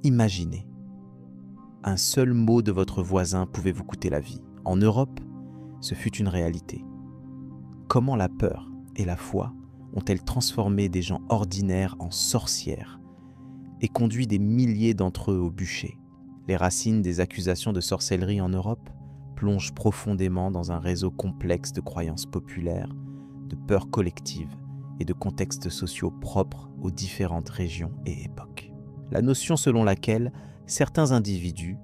Imaginez, un seul mot de votre voisin pouvait vous coûter la vie. En Europe, ce fut une réalité. Comment la peur et la foi ont-elles transformé des gens ordinaires en sorcières et conduit des milliers d'entre eux au bûcher? Les racines des accusations de sorcellerie en Europe plongent profondément dans un réseau complexe de croyances populaires, de peurs collectives et de contextes sociaux propres aux différentes régions et époques. La notion selon laquelle certains individus,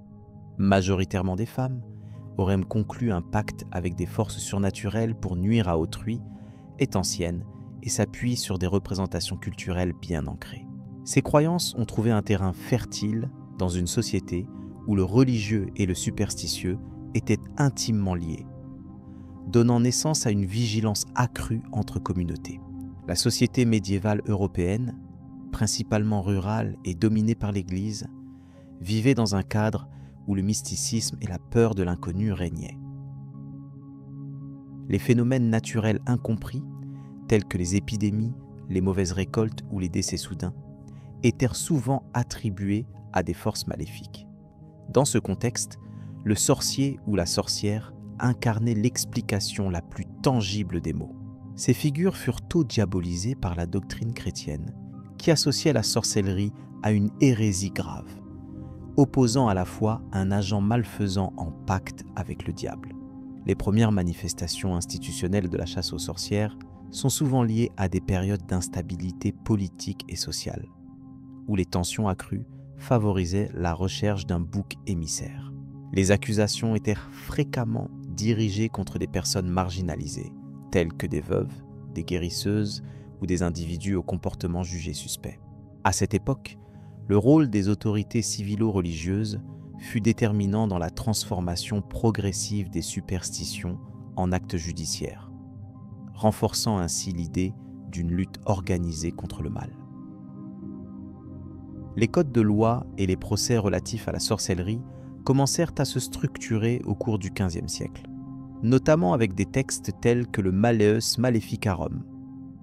majoritairement des femmes, auraient conclu un pacte avec des forces surnaturelles pour nuire à autrui, est ancienne et s'appuie sur des représentations culturelles bien ancrées. Ces croyances ont trouvé un terrain fertile dans une société où le religieux et le superstitieux étaient intimement liés, donnant naissance à une vigilance accrue entre communautés. La société médiévale européenne, principalement rurale et dominée par l'Église, vivait dans un cadre où le mysticisme et la peur de l'inconnu régnaient. Les phénomènes naturels incompris, tels que les épidémies, les mauvaises récoltes ou les décès soudains, étaient souvent attribués à des forces maléfiques. Dans ce contexte, le sorcier ou la sorcière incarnait l'explication la plus tangible des maux. Ces figures furent tôt diabolisées par la doctrine chrétienne, qui associait la sorcellerie à une hérésie grave, opposant à la fois un agent malfaisant en pacte avec le diable. Les premières manifestations institutionnelles de la chasse aux sorcières sont souvent liées à des périodes d'instabilité politique et sociale, où les tensions accrues favorisaient la recherche d'un bouc émissaire. Les accusations étaient fréquemment dirigées contre des personnes marginalisées, telles que des veuves, des guérisseuses ou des individus au comportement jugé suspect. À cette époque, le rôle des autorités civilo-religieuses fut déterminant dans la transformation progressive des superstitions en actes judiciaires, renforçant ainsi l'idée d'une lutte organisée contre le mal. Les codes de loi et les procès relatifs à la sorcellerie commencèrent à se structurer au cours du XVe siècle, notamment avec des textes tels que le Malleus Maleficarum,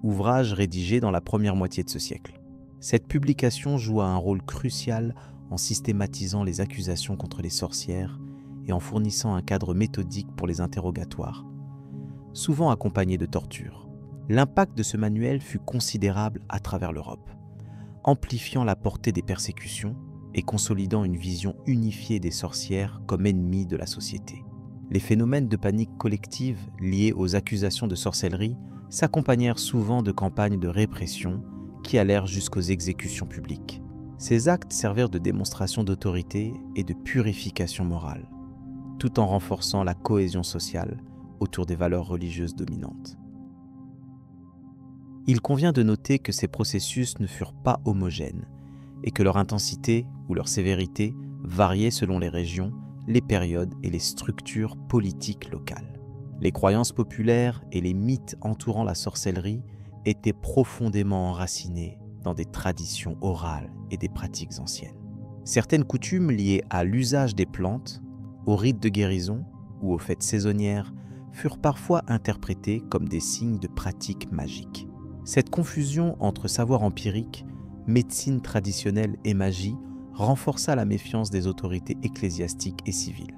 ouvrage rédigé dans la première moitié de ce siècle. Cette publication joua un rôle crucial en systématisant les accusations contre les sorcières et en fournissant un cadre méthodique pour les interrogatoires, souvent accompagné de tortures. L'impact de ce manuel fut considérable à travers l'Europe, amplifiant la portée des persécutions et consolidant une vision unifiée des sorcières comme ennemies de la société. Les phénomènes de panique collective liés aux accusations de sorcellerie s'accompagnèrent souvent de campagnes de répression qui allèrent jusqu'aux exécutions publiques. Ces actes servirent de démonstration d'autorité et de purification morale, tout en renforçant la cohésion sociale autour des valeurs religieuses dominantes. Il convient de noter que ces processus ne furent pas homogènes et que leur intensité ou leur sévérité variait selon les régions, les périodes et les structures politiques locales. Les croyances populaires et les mythes entourant la sorcellerie étaient profondément enracinés dans des traditions orales et des pratiques anciennes. Certaines coutumes liées à l'usage des plantes, aux rites de guérison ou aux fêtes saisonnières furent parfois interprétées comme des signes de pratiques magiques. Cette confusion entre savoir empirique, médecine traditionnelle et magie renforça la méfiance des autorités ecclésiastiques et civiles.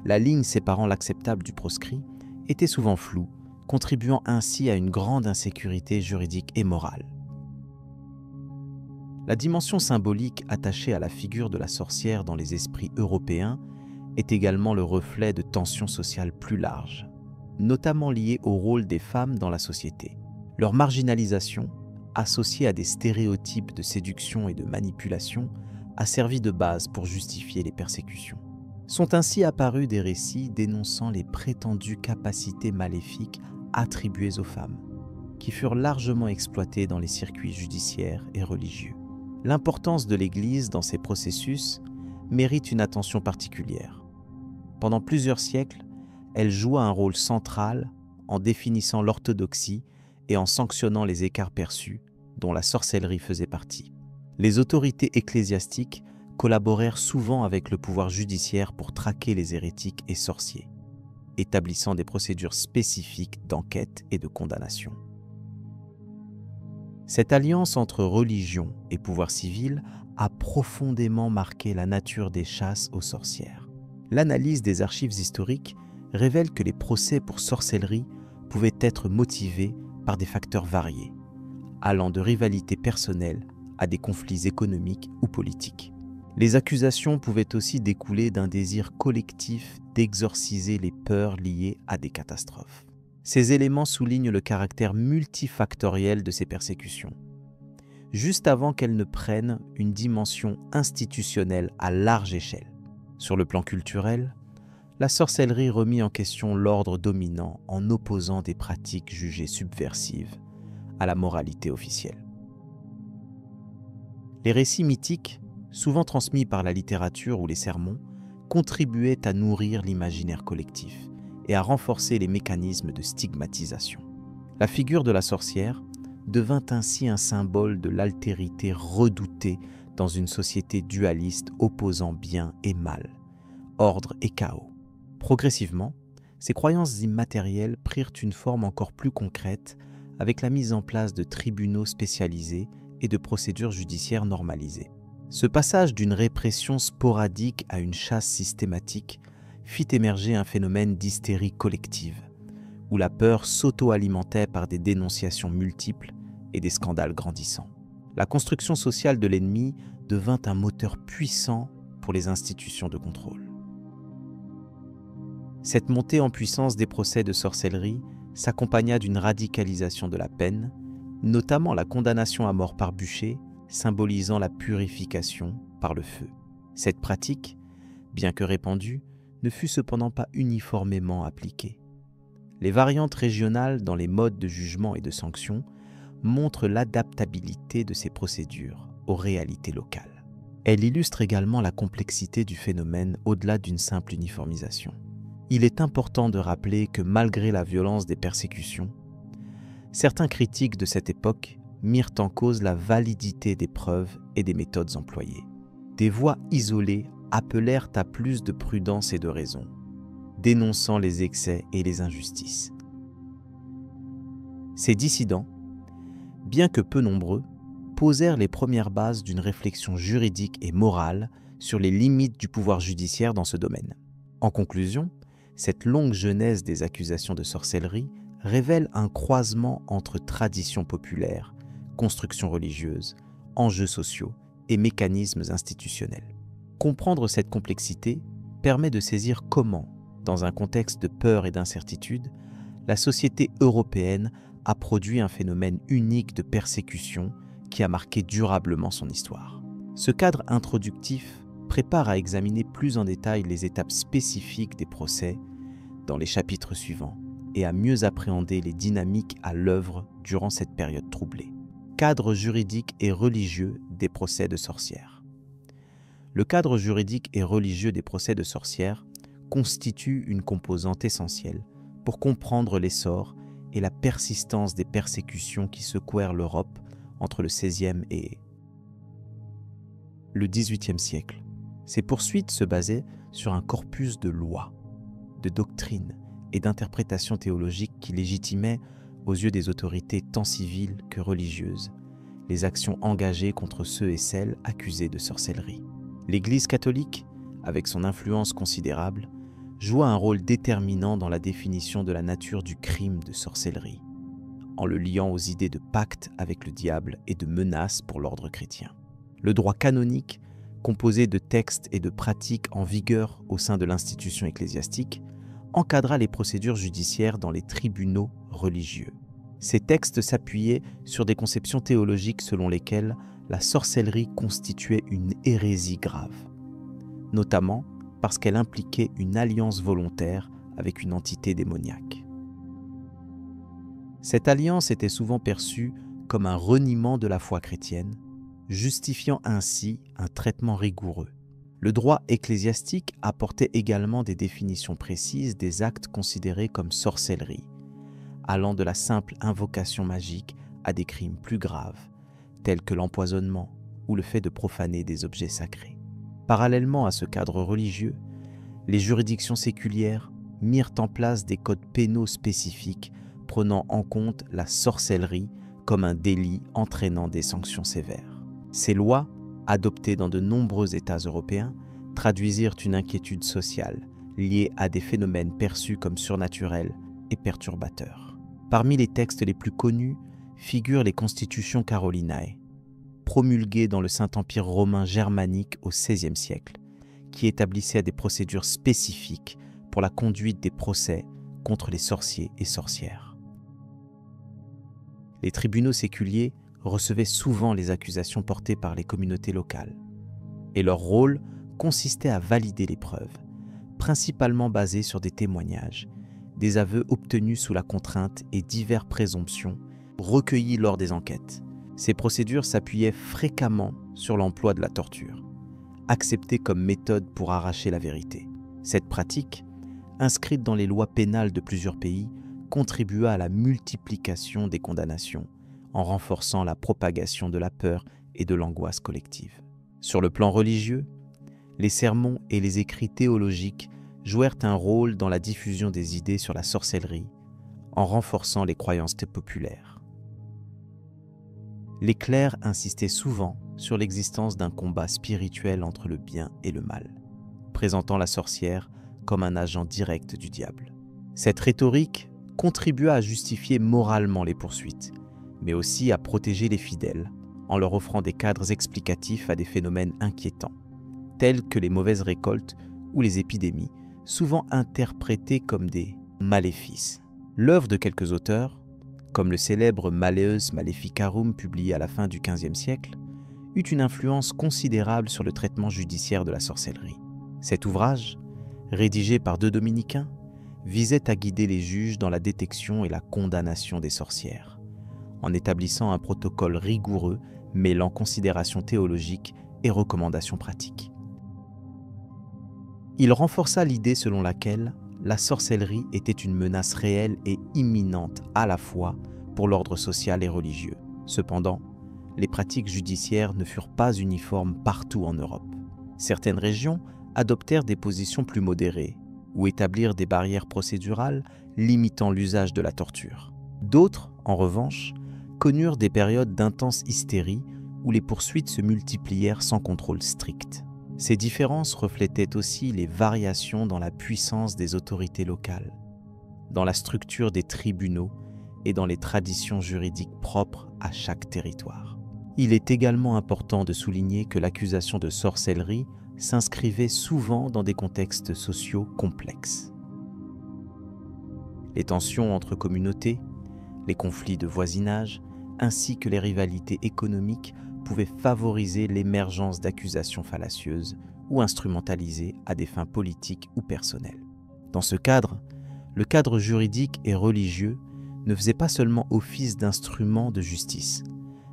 La ligne séparant l'acceptable du proscrit était souvent floue, contribuant ainsi à une grande insécurité juridique et morale. La dimension symbolique attachée à la figure de la sorcière dans les esprits européens est également le reflet de tensions sociales plus larges, notamment liées au rôle des femmes dans la société. Leur marginalisation, associée à des stéréotypes de séduction et de manipulation, a servi de base pour justifier les persécutions. Sont ainsi apparus des récits dénonçant les prétendues capacités maléfiques attribuées aux femmes, qui furent largement exploitées dans les circuits judiciaires et religieux. L'importance de l'Église dans ces processus mérite une attention particulière. Pendant plusieurs siècles, elle joua un rôle central en définissant l'orthodoxie et en sanctionnant les écarts perçus, dont la sorcellerie faisait partie. Les autorités ecclésiastiques collaborèrent souvent avec le pouvoir judiciaire pour traquer les hérétiques et sorciers, établissant des procédures spécifiques d'enquête et de condamnation. Cette alliance entre religion et pouvoir civil a profondément marqué la nature des chasses aux sorcières. L'analyse des archives historiques révèle que les procès pour sorcellerie pouvaient être motivés par des facteurs variés, allant de rivalités personnelles à des conflits économiques ou politiques. Les accusations pouvaient aussi découler d'un désir collectif d'exorciser les peurs liées à des catastrophes. Ces éléments soulignent le caractère multifactoriel de ces persécutions, juste avant qu'elles ne prennent une dimension institutionnelle à large échelle. Sur le plan culturel, la sorcellerie remit en question l'ordre dominant en opposant des pratiques jugées subversives à la moralité officielle. Les récits mythiques, souvent transmis par la littérature ou les sermons, contribuaient à nourrir l'imaginaire collectif et à renforcer les mécanismes de stigmatisation. La figure de la sorcière devint ainsi un symbole de l'altérité redoutée dans une société dualiste opposant bien et mal, ordre et chaos. Progressivement, ces croyances immatérielles prirent une forme encore plus concrète avec la mise en place de tribunaux spécialisés et de procédures judiciaires normalisées. Ce passage d'une répression sporadique à une chasse systématique fit émerger un phénomène d'hystérie collective, où la peur s'auto-alimentait par des dénonciations multiples et des scandales grandissants. La construction sociale de l'ennemi devint un moteur puissant pour les institutions de contrôle. Cette montée en puissance des procès de sorcellerie s'accompagna d'une radicalisation de la peine, notamment la condamnation à mort par bûcher, symbolisant la purification par le feu. Cette pratique, bien que répandue, ne fut cependant pas uniformément appliquée. Les variantes régionales dans les modes de jugement et de sanction montrent l'adaptabilité de ces procédures aux réalités locales. Elle illustre également la complexité du phénomène au-delà d'une simple uniformisation. Il est important de rappeler que malgré la violence des persécutions, certains critiques de cette époque mirent en cause la validité des preuves et des méthodes employées. Des voix isolées appelèrent à plus de prudence et de raison, dénonçant les excès et les injustices. Ces dissidents, bien que peu nombreux, posèrent les premières bases d'une réflexion juridique et morale sur les limites du pouvoir judiciaire dans ce domaine. En conclusion, cette longue genèse des accusations de sorcellerie révèle un croisement entre traditions populaires, constructions religieuses, enjeux sociaux et mécanismes institutionnels. Comprendre cette complexité permet de saisir comment, dans un contexte de peur et d'incertitude, la société européenne a produit un phénomène unique de persécution qui a marqué durablement son histoire. Ce cadre introductif prépare à examiner plus en détail les étapes spécifiques des procès dans les chapitres suivants et à mieux appréhender les dynamiques à l'œuvre durant cette période troublée. Cadre juridique et religieux des procès de sorcières. Le cadre juridique et religieux des procès de sorcières constitue une composante essentielle pour comprendre l'essor et la persistance des persécutions qui secouèrent l'Europe entre le XVIe et le XVIIIe siècle. Ces poursuites se basaient sur un corpus de lois, de doctrines et d'interprétations théologiques qui légitimaient, aux yeux des autorités tant civiles que religieuses, les actions engagées contre ceux et celles accusés de sorcellerie. L'Église catholique, avec son influence considérable, joua un rôle déterminant dans la définition de la nature du crime de sorcellerie, en le liant aux idées de pacte avec le diable et de menaces pour l'ordre chrétien. Le droit canonique, composé de textes et de pratiques en vigueur au sein de l'institution ecclésiastique, encadra les procédures judiciaires dans les tribunaux religieux. Ces textes s'appuyaient sur des conceptions théologiques selon lesquelles la sorcellerie constituait une hérésie grave, notamment parce qu'elle impliquait une alliance volontaire avec une entité démoniaque. Cette alliance était souvent perçue comme un reniement de la foi chrétienne, justifiant ainsi un traitement rigoureux. Le droit ecclésiastique apportait également des définitions précises des actes considérés comme sorcellerie, allant de la simple invocation magique à des crimes plus graves, tels que l'empoisonnement ou le fait de profaner des objets sacrés. Parallèlement à ce cadre religieux, les juridictions séculières mirent en place des codes pénaux spécifiques prenant en compte la sorcellerie comme un délit entraînant des sanctions sévères. Ces lois adoptés dans de nombreux États européens, traduisirent une inquiétude sociale liée à des phénomènes perçus comme surnaturels et perturbateurs. Parmi les textes les plus connus figurent les Constitutions Carolinae, promulguées dans le Saint-Empire romain germanique au XVIe siècle, qui établissaient des procédures spécifiques pour la conduite des procès contre les sorciers et sorcières. Les tribunaux séculiers recevaient souvent les accusations portées par les communautés locales, et leur rôle consistait à valider les preuves, principalement basées sur des témoignages, des aveux obtenus sous la contrainte et diverses présomptions recueillies lors des enquêtes. Ces procédures s'appuyaient fréquemment sur l'emploi de la torture, acceptée comme méthode pour arracher la vérité. Cette pratique, inscrite dans les lois pénales de plusieurs pays, contribua à la multiplication des condamnations, en renforçant la propagation de la peur et de l'angoisse collective. Sur le plan religieux, les sermons et les écrits théologiques jouèrent un rôle dans la diffusion des idées sur la sorcellerie, en renforçant les croyances populaires. Les clercs insistaient souvent sur l'existence d'un combat spirituel entre le bien et le mal, présentant la sorcière comme un agent direct du diable. Cette rhétorique contribua à justifier moralement les poursuites, mais aussi à protéger les fidèles en leur offrant des cadres explicatifs à des phénomènes inquiétants, tels que les mauvaises récoltes ou les épidémies, souvent interprétés comme des maléfices. L'œuvre de quelques auteurs, comme le célèbre Malleus Maleficarum publié à la fin du XVe siècle, eut une influence considérable sur le traitement judiciaire de la sorcellerie. Cet ouvrage, rédigé par 2 dominicains, visait à guider les juges dans la détection et la condamnation des sorcières, en établissant un protocole rigoureux mêlant considérations théologiques et recommandations pratiques. Il renforça l'idée selon laquelle la sorcellerie était une menace réelle et imminente à la fois pour l'ordre social et religieux. Cependant, les pratiques judiciaires ne furent pas uniformes partout en Europe. Certaines régions adoptèrent des positions plus modérées ou établirent des barrières procédurales limitant l'usage de la torture. D'autres, en revanche, connurent des périodes d'intense hystérie où les poursuites se multiplièrent sans contrôle strict. Ces différences reflétaient aussi les variations dans la puissance des autorités locales, dans la structure des tribunaux et dans les traditions juridiques propres à chaque territoire. Il est également important de souligner que l'accusation de sorcellerie s'inscrivait souvent dans des contextes sociaux complexes. Les tensions entre communautés, les conflits de voisinage, ainsi que les rivalités économiques pouvaient favoriser l'émergence d'accusations fallacieuses ou instrumentalisées à des fins politiques ou personnelles. Dans ce cadre, le cadre juridique et religieux ne faisait pas seulement office d'instrument de justice,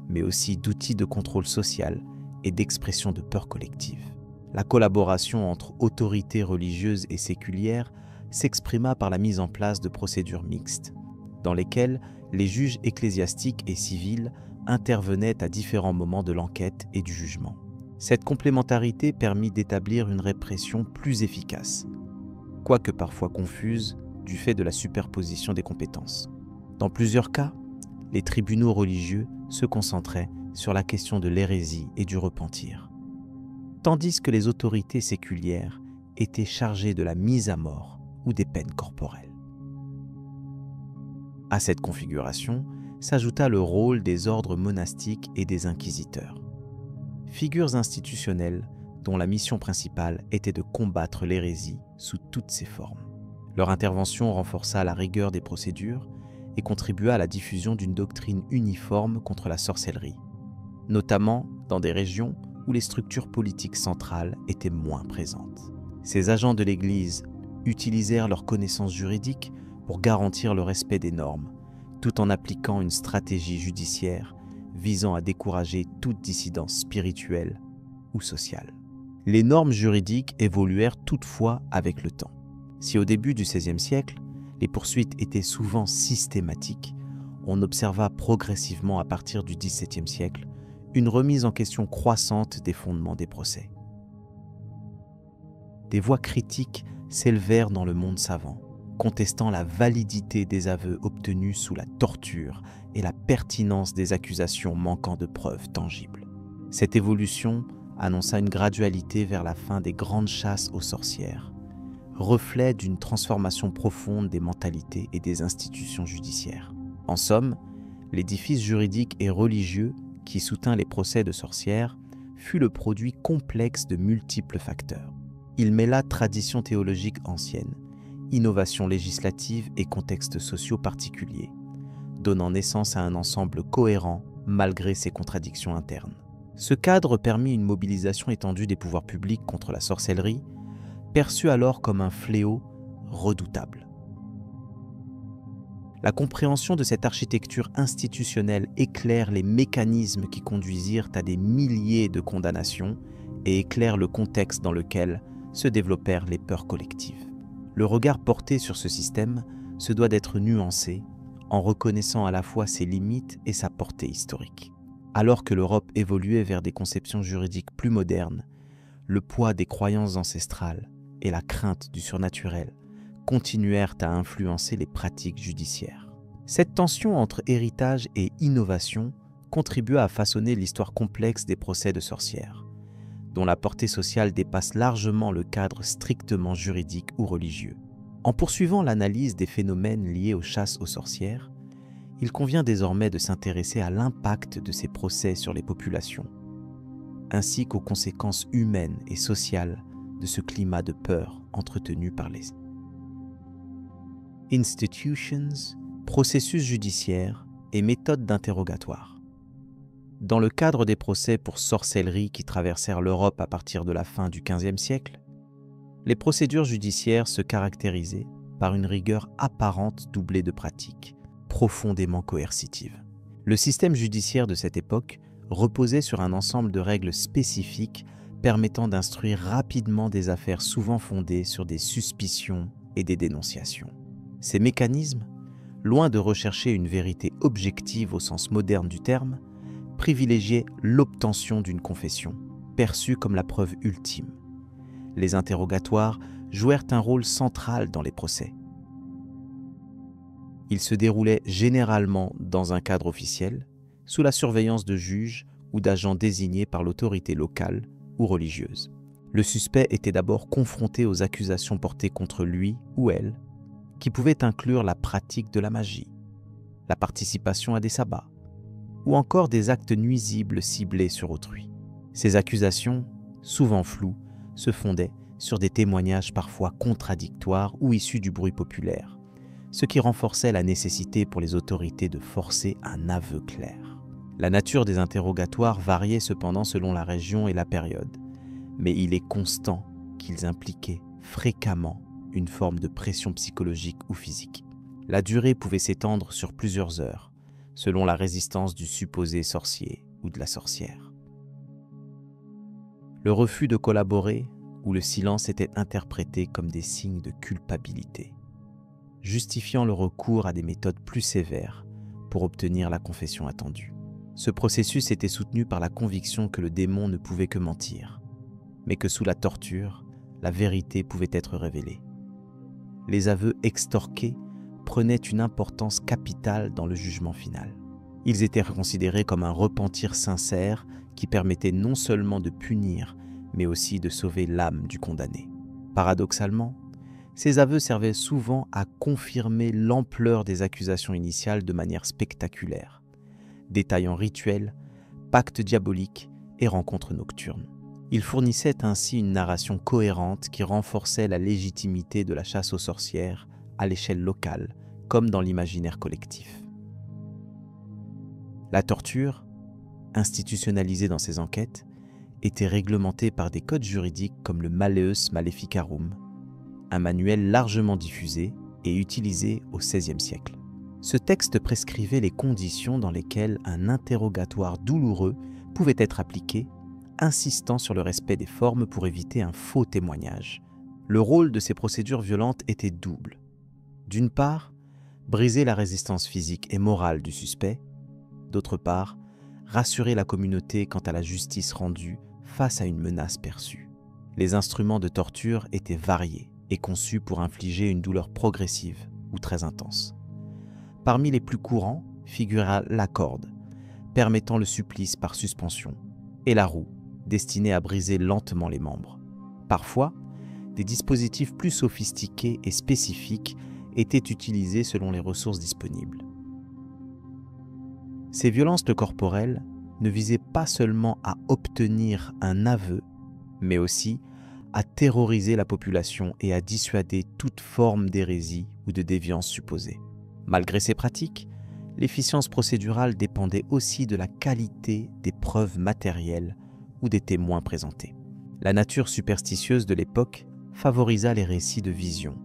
mais aussi d'outil de contrôle social et d'expression de peur collective. La collaboration entre autorités religieuses et séculières s'exprima par la mise en place de procédures mixtes, dans lesquelles les juges ecclésiastiques et civils intervenaient à différents moments de l'enquête et du jugement. Cette complémentarité permit d'établir une répression plus efficace, quoique parfois confuse du fait de la superposition des compétences. Dans plusieurs cas, les tribunaux religieux se concentraient sur la question de l'hérésie et du repentir, tandis que les autorités séculières étaient chargées de la mise à mort ou des peines corporelles. À cette configuration s'ajouta le rôle des ordres monastiques et des inquisiteurs, figures institutionnelles dont la mission principale était de combattre l'hérésie sous toutes ses formes. Leur intervention renforça la rigueur des procédures et contribua à la diffusion d'une doctrine uniforme contre la sorcellerie, notamment dans des régions où les structures politiques centrales étaient moins présentes. Ces agents de l'Église utilisèrent leurs connaissances juridiques pour garantir le respect des normes, tout en appliquant une stratégie judiciaire visant à décourager toute dissidence spirituelle ou sociale. Les normes juridiques évoluèrent toutefois avec le temps. Si au début du XVIe siècle, les poursuites étaient souvent systématiques, on observa progressivement à partir du XVIIe siècle une remise en question croissante des fondements des procès. Des voix critiques s'élevèrent dans le monde savant, contestant la validité des aveux obtenus sous la torture et la pertinence des accusations manquant de preuves tangibles. Cette évolution annonça une gradualité vers la fin des grandes chasses aux sorcières, reflet d'une transformation profonde des mentalités et des institutions judiciaires. En somme, l'édifice juridique et religieux qui soutint les procès de sorcières fut le produit complexe de multiples facteurs. Il mêla tradition théologique ancienne, innovation législative et contextes sociaux particuliers, donnant naissance à un ensemble cohérent malgré ses contradictions internes. Ce cadre permit une mobilisation étendue des pouvoirs publics contre la sorcellerie, perçue alors comme un fléau redoutable. La compréhension de cette architecture institutionnelle éclaire les mécanismes qui conduisirent à des milliers de condamnations et éclaire le contexte dans lequel se développèrent les peurs collectives. Le regard porté sur ce système se doit d'être nuancé en reconnaissant à la fois ses limites et sa portée historique. Alors que l'Europe évoluait vers des conceptions juridiques plus modernes, le poids des croyances ancestrales et la crainte du surnaturel continuèrent à influencer les pratiques judiciaires. Cette tension entre héritage et innovation contribua à façonner l'histoire complexe des procès de sorcières, dont la portée sociale dépasse largement le cadre strictement juridique ou religieux. En poursuivant l'analyse des phénomènes liés aux chasses aux sorcières, il convient désormais de s'intéresser à l'impact de ces procès sur les populations, ainsi qu'aux conséquences humaines et sociales de ce climat de peur entretenu par les institutions, processus judiciaires et méthodes d'interrogatoire. Dans le cadre des procès pour sorcellerie qui traversèrent l'Europe à partir de la fin du XVe siècle, les procédures judiciaires se caractérisaient par une rigueur apparente doublée de pratiques profondément coercitives. Le système judiciaire de cette époque reposait sur un ensemble de règles spécifiques permettant d'instruire rapidement des affaires souvent fondées sur des suspicions et des dénonciations. Ces mécanismes, loin de rechercher une vérité objective au sens moderne du terme, privilégiaient l'obtention d'une confession, perçue comme la preuve ultime. Les interrogatoires jouèrent un rôle central dans les procès. Ils se déroulaient généralement dans un cadre officiel, sous la surveillance de juges ou d'agents désignés par l'autorité locale ou religieuse. Le suspect était d'abord confronté aux accusations portées contre lui ou elle, qui pouvaient inclure la pratique de la magie, la participation à des sabbats, ou encore des actes nuisibles ciblés sur autrui. Ces accusations, souvent floues, se fondaient sur des témoignages parfois contradictoires ou issus du bruit populaire, ce qui renforçait la nécessité pour les autorités de forcer un aveu clair. La nature des interrogatoires variait cependant selon la région et la période, mais il est constant qu'ils impliquaient fréquemment une forme de pression psychologique ou physique. La durée pouvait s'étendre sur plusieurs heures, selon la résistance du supposé sorcier ou de la sorcière. Le refus de collaborer ou le silence étaient interprétés comme des signes de culpabilité, justifiant le recours à des méthodes plus sévères pour obtenir la confession attendue. Ce processus était soutenu par la conviction que le démon ne pouvait que mentir, mais que sous la torture, la vérité pouvait être révélée. Les aveux extorqués prenaient une importance capitale dans le jugement final. Ils étaient considérés comme un repentir sincère qui permettait non seulement de punir, mais aussi de sauver l'âme du condamné. Paradoxalement, ces aveux servaient souvent à confirmer l'ampleur des accusations initiales de manière spectaculaire, détaillant rituels, pactes diaboliques et rencontres nocturnes. Il fournissait ainsi une narration cohérente qui renforçait la légitimité de la chasse aux sorcières à l'échelle locale, comme dans l'imaginaire collectif. La torture, institutionnalisée dans ces enquêtes, était réglementée par des codes juridiques comme le Malleus Maleficarum, un manuel largement diffusé et utilisé au XVIe siècle. Ce texte prescrivait les conditions dans lesquelles un interrogatoire douloureux pouvait être appliqué, insistant sur le respect des formes pour éviter un faux témoignage. Le rôle de ces procédures violentes était double. D'une part, briser la résistance physique et morale du suspect. D'autre part, rassurer la communauté quant à la justice rendue face à une menace perçue. Les instruments de torture étaient variés et conçus pour infliger une douleur progressive ou très intense. Parmi les plus courants figura la corde, permettant le supplice par suspension, et la roue, destinés à briser lentement les membres. Parfois, des dispositifs plus sophistiqués et spécifiques étaient utilisés selon les ressources disponibles. Ces violences corporelles ne visaient pas seulement à obtenir un aveu, mais aussi à terroriser la population et à dissuader toute forme d'hérésie ou de déviance supposée. Malgré ces pratiques, l'efficience procédurale dépendait aussi de la qualité des preuves matérielles ou des témoins présentés. La nature superstitieuse de l'époque favorisa les récits de vision,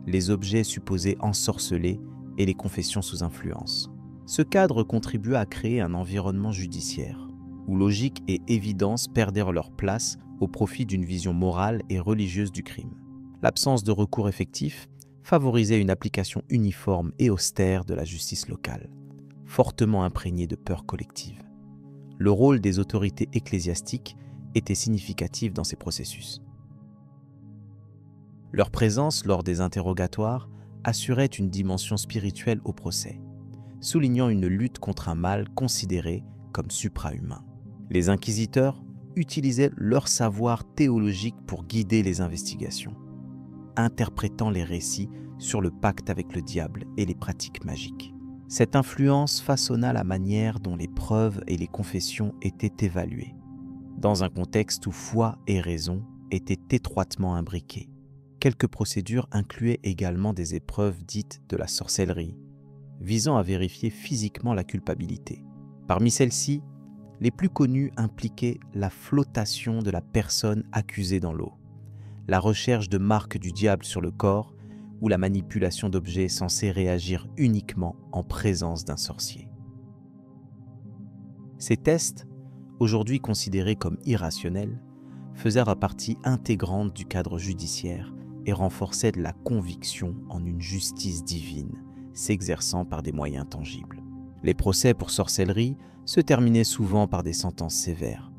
les objets supposés ensorcelés et les confessions sous influence. Ce cadre contribua à créer un environnement judiciaire, où logique et évidence perdèrent leur place au profit d'une vision morale et religieuse du crime. L'absence de recours effectif favorisait une application uniforme et austère de la justice locale, fortement imprégnée de peur collective. Le rôle des autorités ecclésiastiques était significatif dans ces processus. Leur présence lors des interrogatoires assurait une dimension spirituelle au procès, soulignant une lutte contre un mal considéré comme suprahumain. Les inquisiteurs utilisaient leur savoir théologique pour guider les investigations, interprétant les récits sur le pacte avec le diable et les pratiques magiques. Cette influence façonna la manière dont les preuves et les confessions étaient évaluées, dans un contexte où foi et raison étaient étroitement imbriquées. Quelques procédures incluaient également des épreuves dites de la sorcellerie, visant à vérifier physiquement la culpabilité. Parmi celles-ci, les plus connues impliquaient la flottation de la personne accusée dans l'eau, la recherche de marques du diable sur le corps ou la manipulation d'objets censés réagir uniquement en présence d'un sorcier. Ces tests, aujourd'hui considérés comme irrationnels, faisaient partie intégrante du cadre judiciaire et renforçaient la conviction en une justice divine, s'exerçant par des moyens tangibles. Les procès pour sorcellerie se terminaient souvent par des sentences sévères,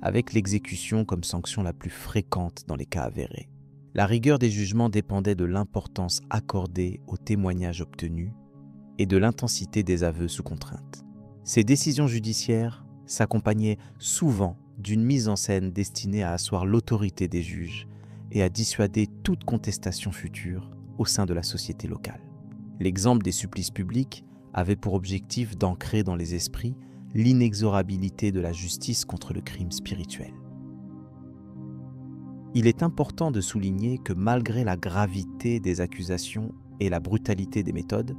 avec l'exécution comme sanction la plus fréquente dans les cas avérés. La rigueur des jugements dépendait de l'importance accordée aux témoignages obtenus et de l'intensité des aveux sous contrainte. Ces décisions judiciaires s'accompagnaient souvent d'une mise en scène destinée à asseoir l'autorité des juges et à dissuader toute contestation future au sein de la société locale. L'exemple des supplices publics avait pour objectif d'ancrer dans les esprits l'inexorabilité de la justice contre le crime spirituel. Il est important de souligner que malgré la gravité des accusations et la brutalité des méthodes,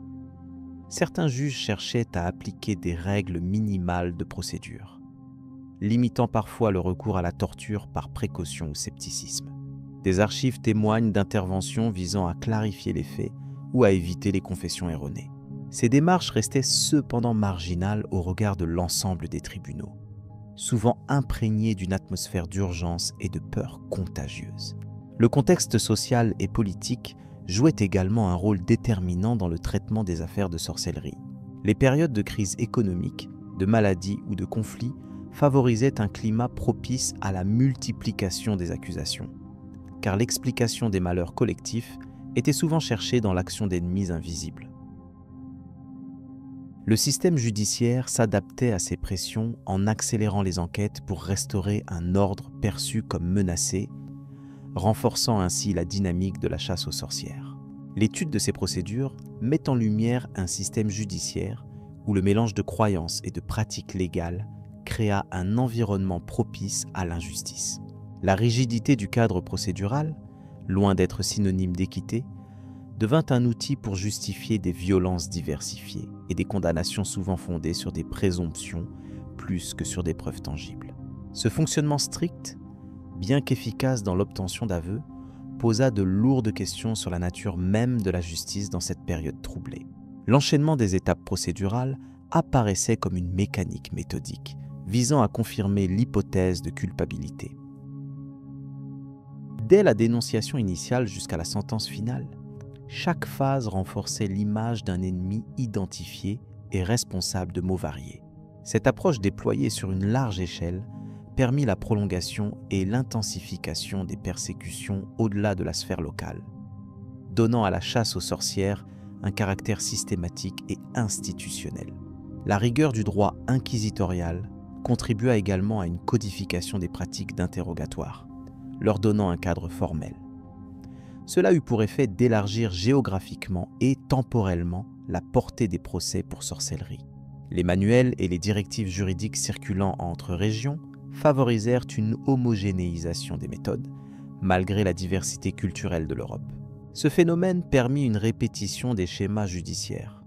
certains juges cherchaient à appliquer des règles minimales de procédure, limitant parfois le recours à la torture par précaution ou scepticisme. Des archives témoignent d'interventions visant à clarifier les faits ou à éviter les confessions erronées. Ces démarches restaient cependant marginales au regard de l'ensemble des tribunaux, souvent imprégnées d'une atmosphère d'urgence et de peur contagieuse. Le contexte social et politique jouait également un rôle déterminant dans le traitement des affaires de sorcellerie. Les périodes de crise économique, de maladie ou de conflit favorisaient un climat propice à la multiplication des accusations, car l'explication des malheurs collectifs était souvent cherchée dans l'action d'ennemis invisibles. Le système judiciaire s'adaptait à ces pressions en accélérant les enquêtes pour restaurer un ordre perçu comme menacé, renforçant ainsi la dynamique de la chasse aux sorcières. L'étude de ces procédures met en lumière un système judiciaire où le mélange de croyances et de pratiques légales créa un environnement propice à l'injustice. La rigidité du cadre procédural, loin d'être synonyme d'équité, devint un outil pour justifier des violences diversifiées et des condamnations souvent fondées sur des présomptions plus que sur des preuves tangibles. Ce fonctionnement strict, bien qu'efficace dans l'obtention d'aveux, posa de lourdes questions sur la nature même de la justice dans cette période troublée. L'enchaînement des étapes procédurales apparaissait comme une mécanique méthodique, visant à confirmer l'hypothèse de culpabilité. Dès la dénonciation initiale jusqu'à la sentence finale, chaque phase renforçait l'image d'un ennemi identifié et responsable de maux variés. Cette approche déployée sur une large échelle permit la prolongation et l'intensification des persécutions au-delà de la sphère locale, donnant à la chasse aux sorcières un caractère systématique et institutionnel. La rigueur du droit inquisitorial contribua également à une codification des pratiques d'interrogatoire, leur donnant un cadre formel. Cela eut pour effet d'élargir géographiquement et temporellement la portée des procès pour sorcellerie. Les manuels et les directives juridiques circulant entre régions favorisèrent une homogénéisation des méthodes, malgré la diversité culturelle de l'Europe. Ce phénomène permit une répétition des schémas judiciaires,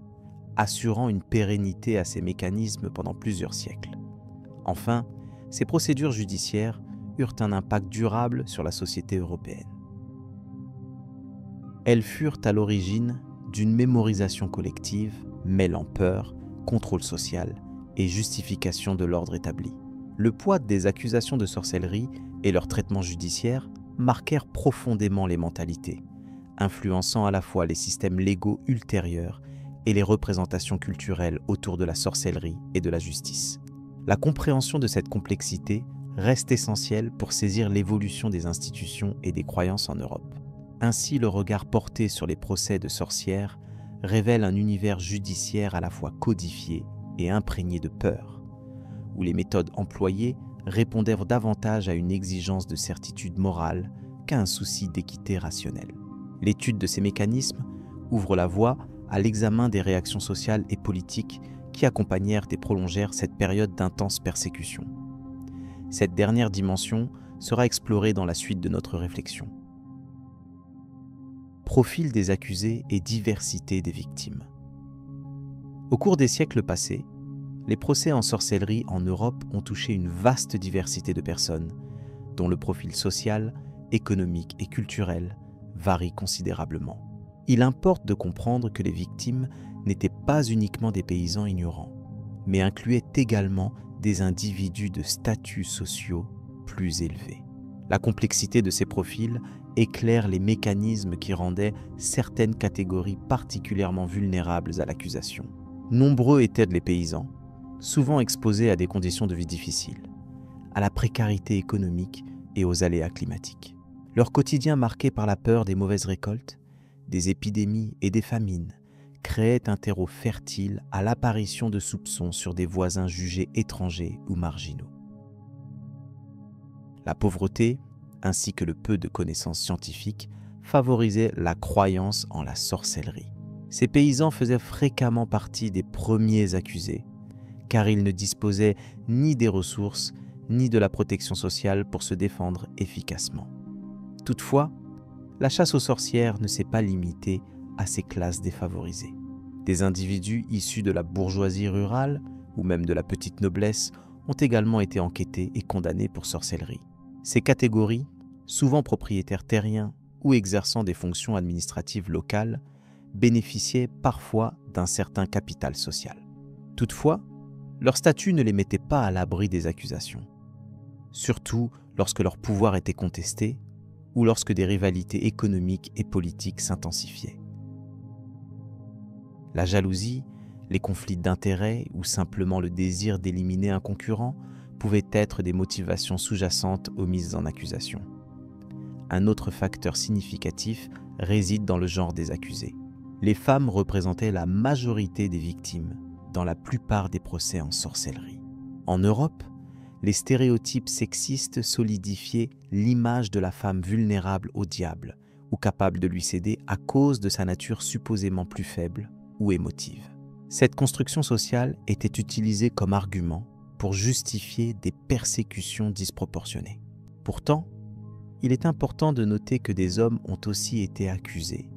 assurant une pérennité à ces mécanismes pendant plusieurs siècles. Enfin, ces procédures judiciaires eurent un impact durable sur la société européenne. Elles furent à l'origine d'une mémorisation collective mêlant peur, contrôle social et justification de l'ordre établi. Le poids des accusations de sorcellerie et leur traitement judiciaire marquèrent profondément les mentalités, influençant à la fois les systèmes légaux ultérieurs et les représentations culturelles autour de la sorcellerie et de la justice. La compréhension de cette complexité reste essentielle pour saisir l'évolution des institutions et des croyances en Europe. Ainsi, le regard porté sur les procès de sorcières révèle un univers judiciaire à la fois codifié et imprégné de peur, où les méthodes employées répondaient davantage à une exigence de certitude morale qu'à un souci d'équité rationnelle. L'étude de ces mécanismes ouvre la voie à l'examen des réactions sociales et politiques qui accompagnèrent et prolongèrent cette période d'intense persécution. Cette dernière dimension sera explorée dans la suite de notre réflexion. Profil des accusés et diversité des victimes. Au cours des siècles passés, les procès en sorcellerie en Europe ont touché une vaste diversité de personnes, dont le profil social, économique et culturel varie considérablement. Il importe de comprendre que les victimes n'étaient pas uniquement des paysans ignorants, mais incluaient également des individus de statuts sociaux plus élevés. La complexité de ces profils éclaire les mécanismes qui rendaient certaines catégories particulièrement vulnérables à l'accusation. Nombreux étaient les paysans, souvent exposés à des conditions de vie difficiles, à la précarité économique et aux aléas climatiques. Leur quotidien marqué par la peur des mauvaises récoltes, des épidémies et des famines créait un terreau fertile à l'apparition de soupçons sur des voisins jugés étrangers ou marginaux. La pauvreté, ainsi que le peu de connaissances scientifiques, favorisaient la croyance en la sorcellerie. Ces paysans faisaient fréquemment partie des premiers accusés, car ils ne disposaient ni des ressources ni de la protection sociale pour se défendre efficacement. Toutefois, la chasse aux sorcières ne s'est pas limitée à ces classes défavorisées. Des individus issus de la bourgeoisie rurale ou même de la petite noblesse ont également été enquêtés et condamnés pour sorcellerie. Ces catégories, souvent propriétaires terriens ou exerçant des fonctions administratives locales, bénéficiaient parfois d'un certain capital social. Toutefois, leur statut ne les mettait pas à l'abri des accusations, surtout lorsque leur pouvoir était contesté ou lorsque des rivalités économiques et politiques s'intensifiaient. La jalousie, les conflits d'intérêts ou simplement le désir d'éliminer un concurrent pouvaient être des motivations sous-jacentes aux mises en accusation. Un autre facteur significatif réside dans le genre des accusés. Les femmes représentaient la majorité des victimes dans la plupart des procès en sorcellerie. En Europe, les stéréotypes sexistes solidifiaient l'image de la femme vulnérable au diable ou capable de lui céder à cause de sa nature supposément plus faible ou émotive. Cette construction sociale était utilisée comme argument pour justifier des persécutions disproportionnées. Pourtant, il est important de noter que des hommes ont aussi été accusés,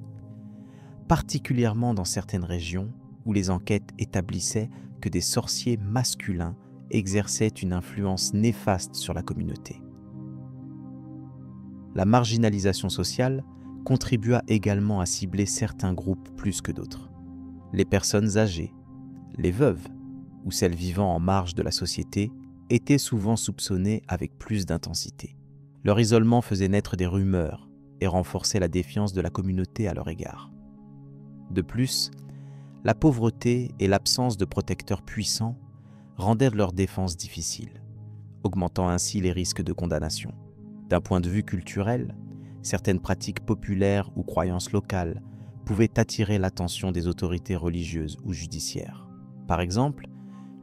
particulièrement dans certaines régions où les enquêtes établissaient que des sorciers masculins exerçaient une influence néfaste sur la communauté. La marginalisation sociale contribua également à cibler certains groupes plus que d'autres. Les personnes âgées, les veuves ou celles vivant en marge de la société étaient souvent soupçonnées avec plus d'intensité. Leur isolement faisait naître des rumeurs et renforçait la défiance de la communauté à leur égard. De plus, la pauvreté et l'absence de protecteurs puissants rendaient leur défense difficile, augmentant ainsi les risques de condamnation. D'un point de vue culturel, certaines pratiques populaires ou croyances locales pouvaient attirer l'attention des autorités religieuses ou judiciaires. Par exemple,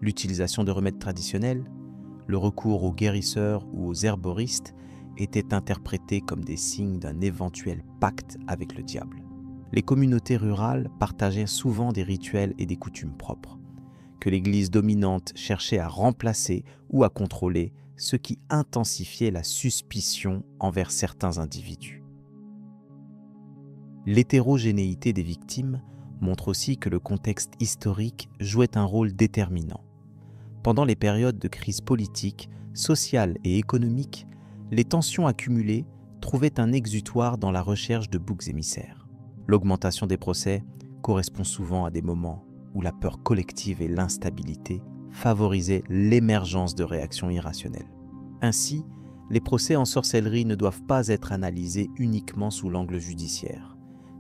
l'utilisation de remèdes traditionnels, le recours aux guérisseurs ou aux herboristes était interprété comme des signes d'un éventuel pacte avec le diable. Les communautés rurales partageaient souvent des rituels et des coutumes propres, que l'Église dominante cherchait à remplacer ou à contrôler, ce qui intensifiait la suspicion envers certains individus. L'hétérogénéité des victimes montre aussi que le contexte historique jouait un rôle déterminant. Pendant les périodes de crise politique, sociale et économique, les tensions accumulées trouvaient un exutoire dans la recherche de boucs émissaires. L'augmentation des procès correspond souvent à des moments où la peur collective et l'instabilité favorisaient l'émergence de réactions irrationnelles. Ainsi, les procès en sorcellerie ne doivent pas être analysés uniquement sous l'angle judiciaire,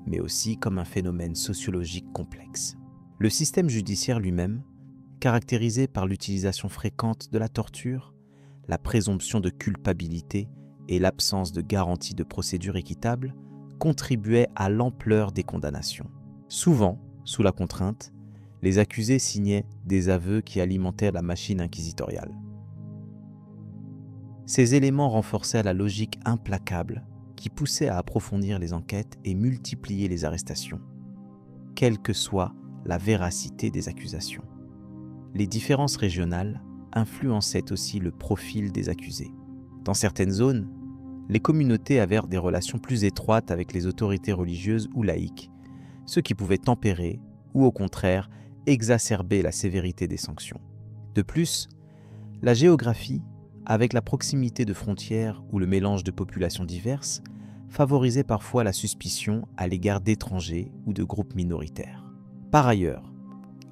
mais aussi comme un phénomène sociologique complexe. Le système judiciaire lui-même, caractérisé par l'utilisation fréquente de la torture, la présomption de culpabilité et l'absence de garantie de procédure équitable, contribuait à l'ampleur des condamnations. Souvent, sous la contrainte, les accusés signaient des aveux qui alimentaient la machine inquisitoriale. Ces éléments renforçaient la logique implacable qui poussait à approfondir les enquêtes et multiplier les arrestations, quelle que soit la véracité des accusations. Les différences régionales influençaient aussi le profil des accusés. Dans certaines zones, les communautés avaient des relations plus étroites avec les autorités religieuses ou laïques, ce qui pouvait tempérer ou au contraire exacerber la sévérité des sanctions. De plus, la géographie, avec la proximité de frontières ou le mélange de populations diverses, favorisait parfois la suspicion à l'égard d'étrangers ou de groupes minoritaires. Par ailleurs,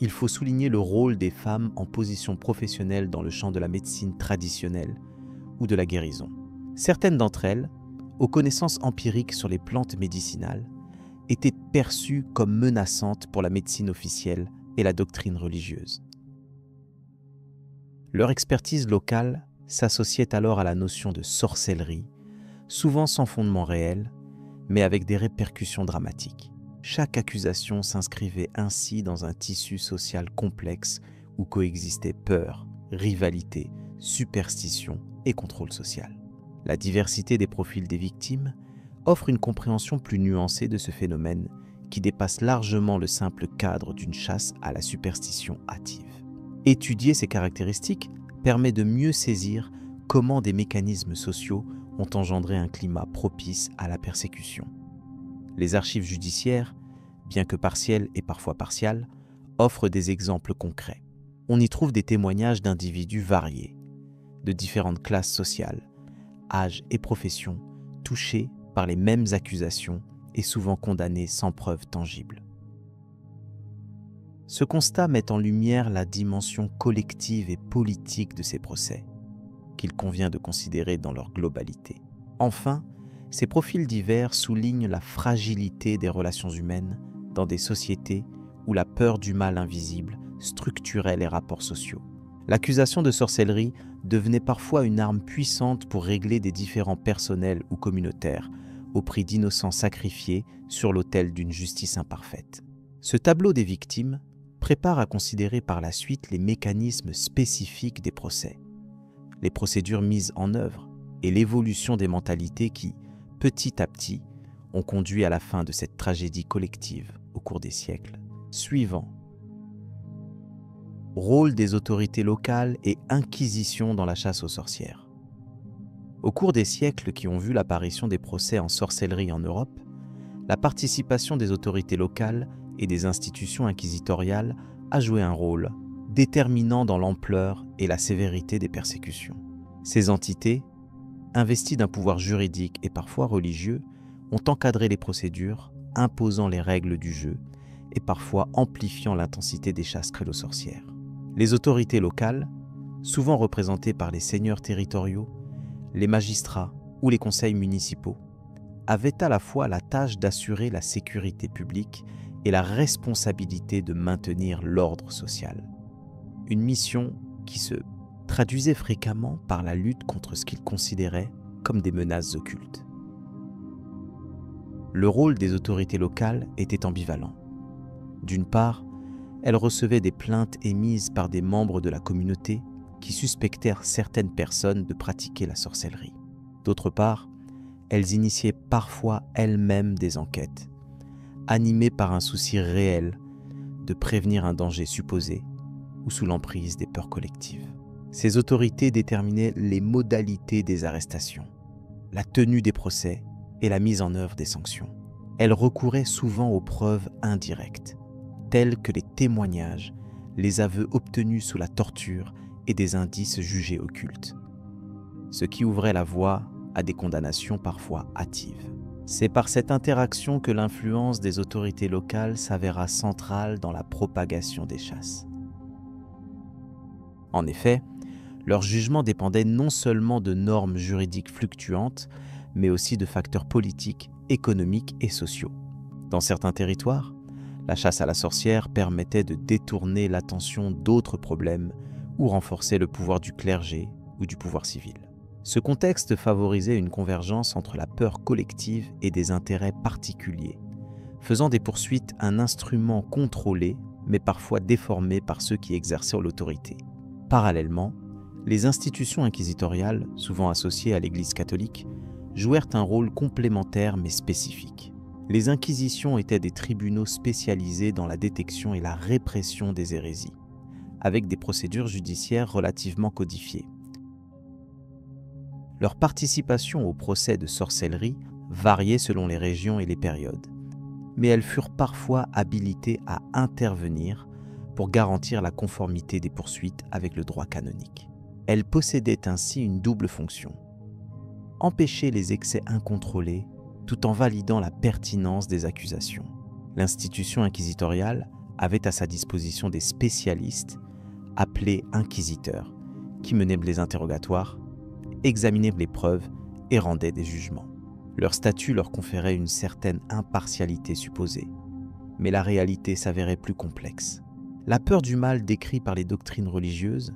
il faut souligner le rôle des femmes en position professionnelle dans le champ de la médecine traditionnelle ou de la guérison. Certaines d'entre elles, aux connaissances empiriques sur les plantes médicinales, étaient perçues comme menaçantes pour la médecine officielle et la doctrine religieuse. Leur expertise locale s'associait alors à la notion de sorcellerie, souvent sans fondement réel, mais avec des répercussions dramatiques. Chaque accusation s'inscrivait ainsi dans un tissu social complexe où coexistaient peur, rivalité, superstition et contrôle social. La diversité des profils des victimes offre une compréhension plus nuancée de ce phénomène qui dépasse largement le simple cadre d'une chasse à la superstition hâtive. Étudier ces caractéristiques permet de mieux saisir comment des mécanismes sociaux ont engendré un climat propice à la persécution. Les archives judiciaires, bien que partielles et parfois partiales, offrent des exemples concrets. On y trouve des témoignages d'individus variés, de différentes classes sociales, âges et professions, touchés par les mêmes accusations et souvent condamnés sans preuve tangible. Ce constat met en lumière la dimension collective et politique de ces procès, qu'il convient de considérer dans leur globalité. Enfin, ces profils divers soulignent la fragilité des relations humaines dans des sociétés où la peur du mal invisible structurait les rapports sociaux. L'accusation de sorcellerie devenait parfois une arme puissante pour régler des différends personnels ou communautaires, au prix d'innocents sacrifiés sur l'autel d'une justice imparfaite. Ce tableau des victimes prépare à considérer par la suite les mécanismes spécifiques des procès, les procédures mises en œuvre et l'évolution des mentalités qui, petit à petit, ont conduit à la fin de cette tragédie collective au cours des siècles suivants. Rôle des autorités locales et inquisition dans la chasse aux sorcières. Au cours des siècles qui ont vu l'apparition des procès en sorcellerie en Europe, la participation des autorités locales et des institutions inquisitoriales a joué un rôle déterminant dans l'ampleur et la sévérité des persécutions. Ces entités, investies d'un pouvoir juridique et parfois religieux, ont encadré les procédures, imposant les règles du jeu et parfois amplifiant l'intensité des chasses aux sorcières. Les autorités locales, souvent représentées par les seigneurs territoriaux, les magistrats ou les conseils municipaux, avaient à la fois la tâche d'assurer la sécurité publique et la responsabilité de maintenir l'ordre social. Une mission qui se traduisait fréquemment par la lutte contre ce qu'ils considéraient comme des menaces occultes. Le rôle des autorités locales était ambivalent. D'une part, elles recevaient des plaintes émises par des membres de la communauté qui suspectèrent certaines personnes de pratiquer la sorcellerie. D'autre part, elles initiaient parfois elles-mêmes des enquêtes, animées par un souci réel de prévenir un danger supposé ou sous l'emprise des peurs collectives. Ces autorités déterminaient les modalités des arrestations, la tenue des procès et la mise en œuvre des sanctions. Elles recouraient souvent aux preuves indirectes, telles que les témoignages, les aveux obtenus sous la torture et des indices jugés occultes, ce qui ouvrait la voie à des condamnations parfois hâtives. C'est par cette interaction que l'influence des autorités locales s'avéra centrale dans la propagation des chasses. En effet, leur jugement dépendait non seulement de normes juridiques fluctuantes, mais aussi de facteurs politiques, économiques et sociaux. Dans certains territoires, la chasse à la sorcière permettait de détourner l'attention d'autres problèmes ou renforcer le pouvoir du clergé ou du pouvoir civil. Ce contexte favorisait une convergence entre la peur collective et des intérêts particuliers, faisant des poursuites un instrument contrôlé, mais parfois déformé par ceux qui exerçaient l'autorité. Parallèlement, les institutions inquisitoriales, souvent associées à l'Église catholique, jouèrent un rôle complémentaire mais spécifique. Les inquisitions étaient des tribunaux spécialisés dans la détection et la répression des hérésies, avec des procédures judiciaires relativement codifiées. Leur participation au procès de sorcellerie variait selon les régions et les périodes, mais elles furent parfois habilitées à intervenir pour garantir la conformité des poursuites avec le droit canonique. Elles possédaient ainsi une double fonction: empêcher les excès incontrôlés tout en validant la pertinence des accusations. L'institution inquisitoriale avait à sa disposition des spécialistes appelés inquisiteurs qui menaient les interrogatoires, examinaient les preuves et rendaient des jugements. Leur statut leur conférait une certaine impartialité supposée, mais la réalité s'avérait plus complexe. La peur du mal décrit par les doctrines religieuses,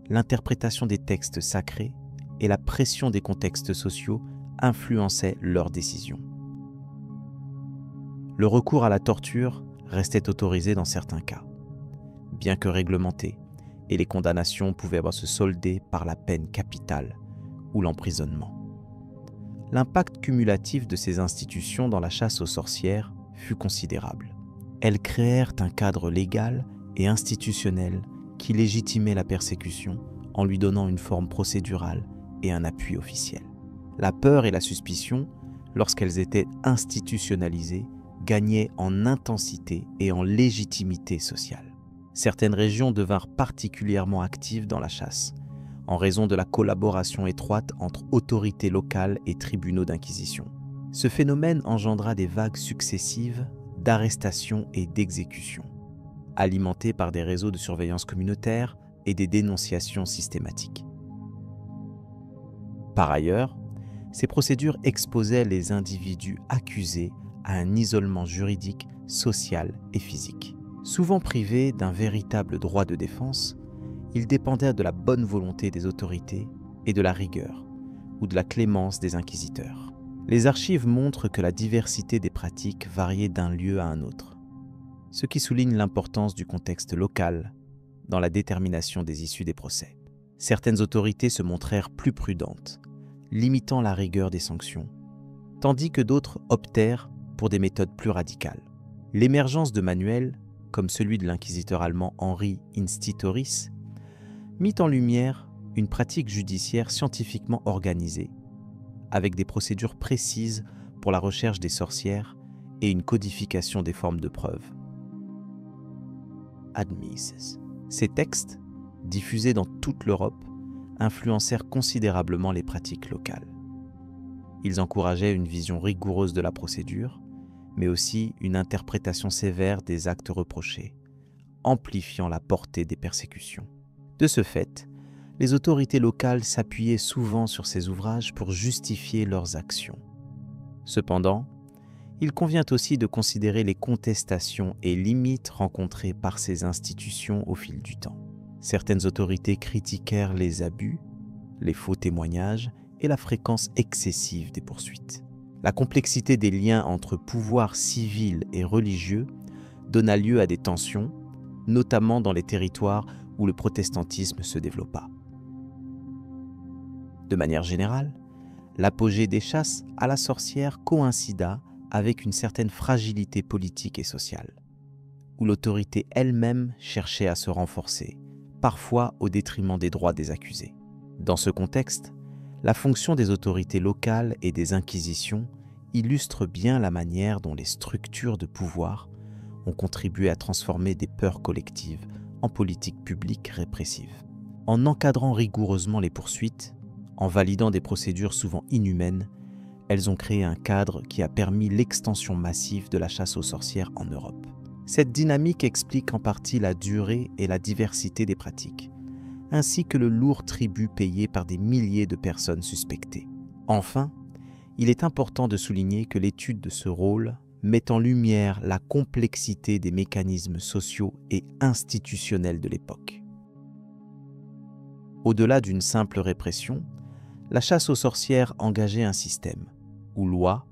l'interprétation des textes sacrés et la pression des contextes sociaux influençaient leurs décisions. Le recours à la torture restait autorisé dans certains cas, bien que réglementé, et les condamnations pouvaient se solder par la peine capitale ou l'emprisonnement. L'impact cumulatif de ces institutions dans la chasse aux sorcières fut considérable. Elles créèrent un cadre légal et institutionnel qui légitimait la persécution en lui donnant une forme procédurale et un appui officiel. La peur et la suspicion, lorsqu'elles étaient institutionnalisées, gagnaient en intensité et en légitimité sociale. Certaines régions devinrent particulièrement actives dans la chasse, en raison de la collaboration étroite entre autorités locales et tribunaux d'inquisition. Ce phénomène engendra des vagues successives d'arrestations et d'exécutions, alimentées par des réseaux de surveillance communautaire et des dénonciations systématiques. Par ailleurs, ces procédures exposaient les individus accusés à un isolement juridique, social et physique. Souvent privés d'un véritable droit de défense, ils dépendaient de la bonne volonté des autorités et de la rigueur ou de la clémence des inquisiteurs. Les archives montrent que la diversité des pratiques variait d'un lieu à un autre, ce qui souligne l'importance du contexte local dans la détermination des issues des procès. Certaines autorités se montrèrent plus prudentes, limitant la rigueur des sanctions, tandis que d'autres optèrent pour des méthodes plus radicales. L'émergence de manuels, comme celui de l'inquisiteur allemand Henri Institoris, mit en lumière une pratique judiciaire scientifiquement organisée, avec des procédures précises pour la recherche des sorcières et une codification des formes de preuve. Admises. Ces textes, diffusés dans toute l'Europe, influencèrent considérablement les pratiques locales. Ils encourageaient une vision rigoureuse de la procédure, mais aussi une interprétation sévère des actes reprochés, amplifiant la portée des persécutions. De ce fait, les autorités locales s'appuyaient souvent sur ces ouvrages pour justifier leurs actions. Cependant, il convient aussi de considérer les contestations et limites rencontrées par ces institutions au fil du temps. Certaines autorités critiquèrent les abus, les faux témoignages et la fréquence excessive des poursuites. La complexité des liens entre pouvoirs civils et religieux donna lieu à des tensions, notamment dans les territoires où le protestantisme se développa. De manière générale, l'apogée des chasses à la sorcière coïncida avec une certaine fragilité politique et sociale, où l'autorité elle-même cherchait à se renforcer, parfois au détriment des droits des accusés. Dans ce contexte, la fonction des autorités locales et des inquisitions illustre bien la manière dont les structures de pouvoir ont contribué à transformer des peurs collectives en politiques publiques répressives. En encadrant rigoureusement les poursuites, en validant des procédures souvent inhumaines, elles ont créé un cadre qui a permis l'extension massive de la chasse aux sorcières en Europe. Cette dynamique explique en partie la durée et la diversité des pratiques, ainsi que le lourd tribut payé par des milliers de personnes suspectées. Enfin, il est important de souligner que l'étude de ce rôle met en lumière la complexité des mécanismes sociaux et institutionnels de l'époque. Au-delà d'une simple répression, la chasse aux sorcières engageait un système où loi,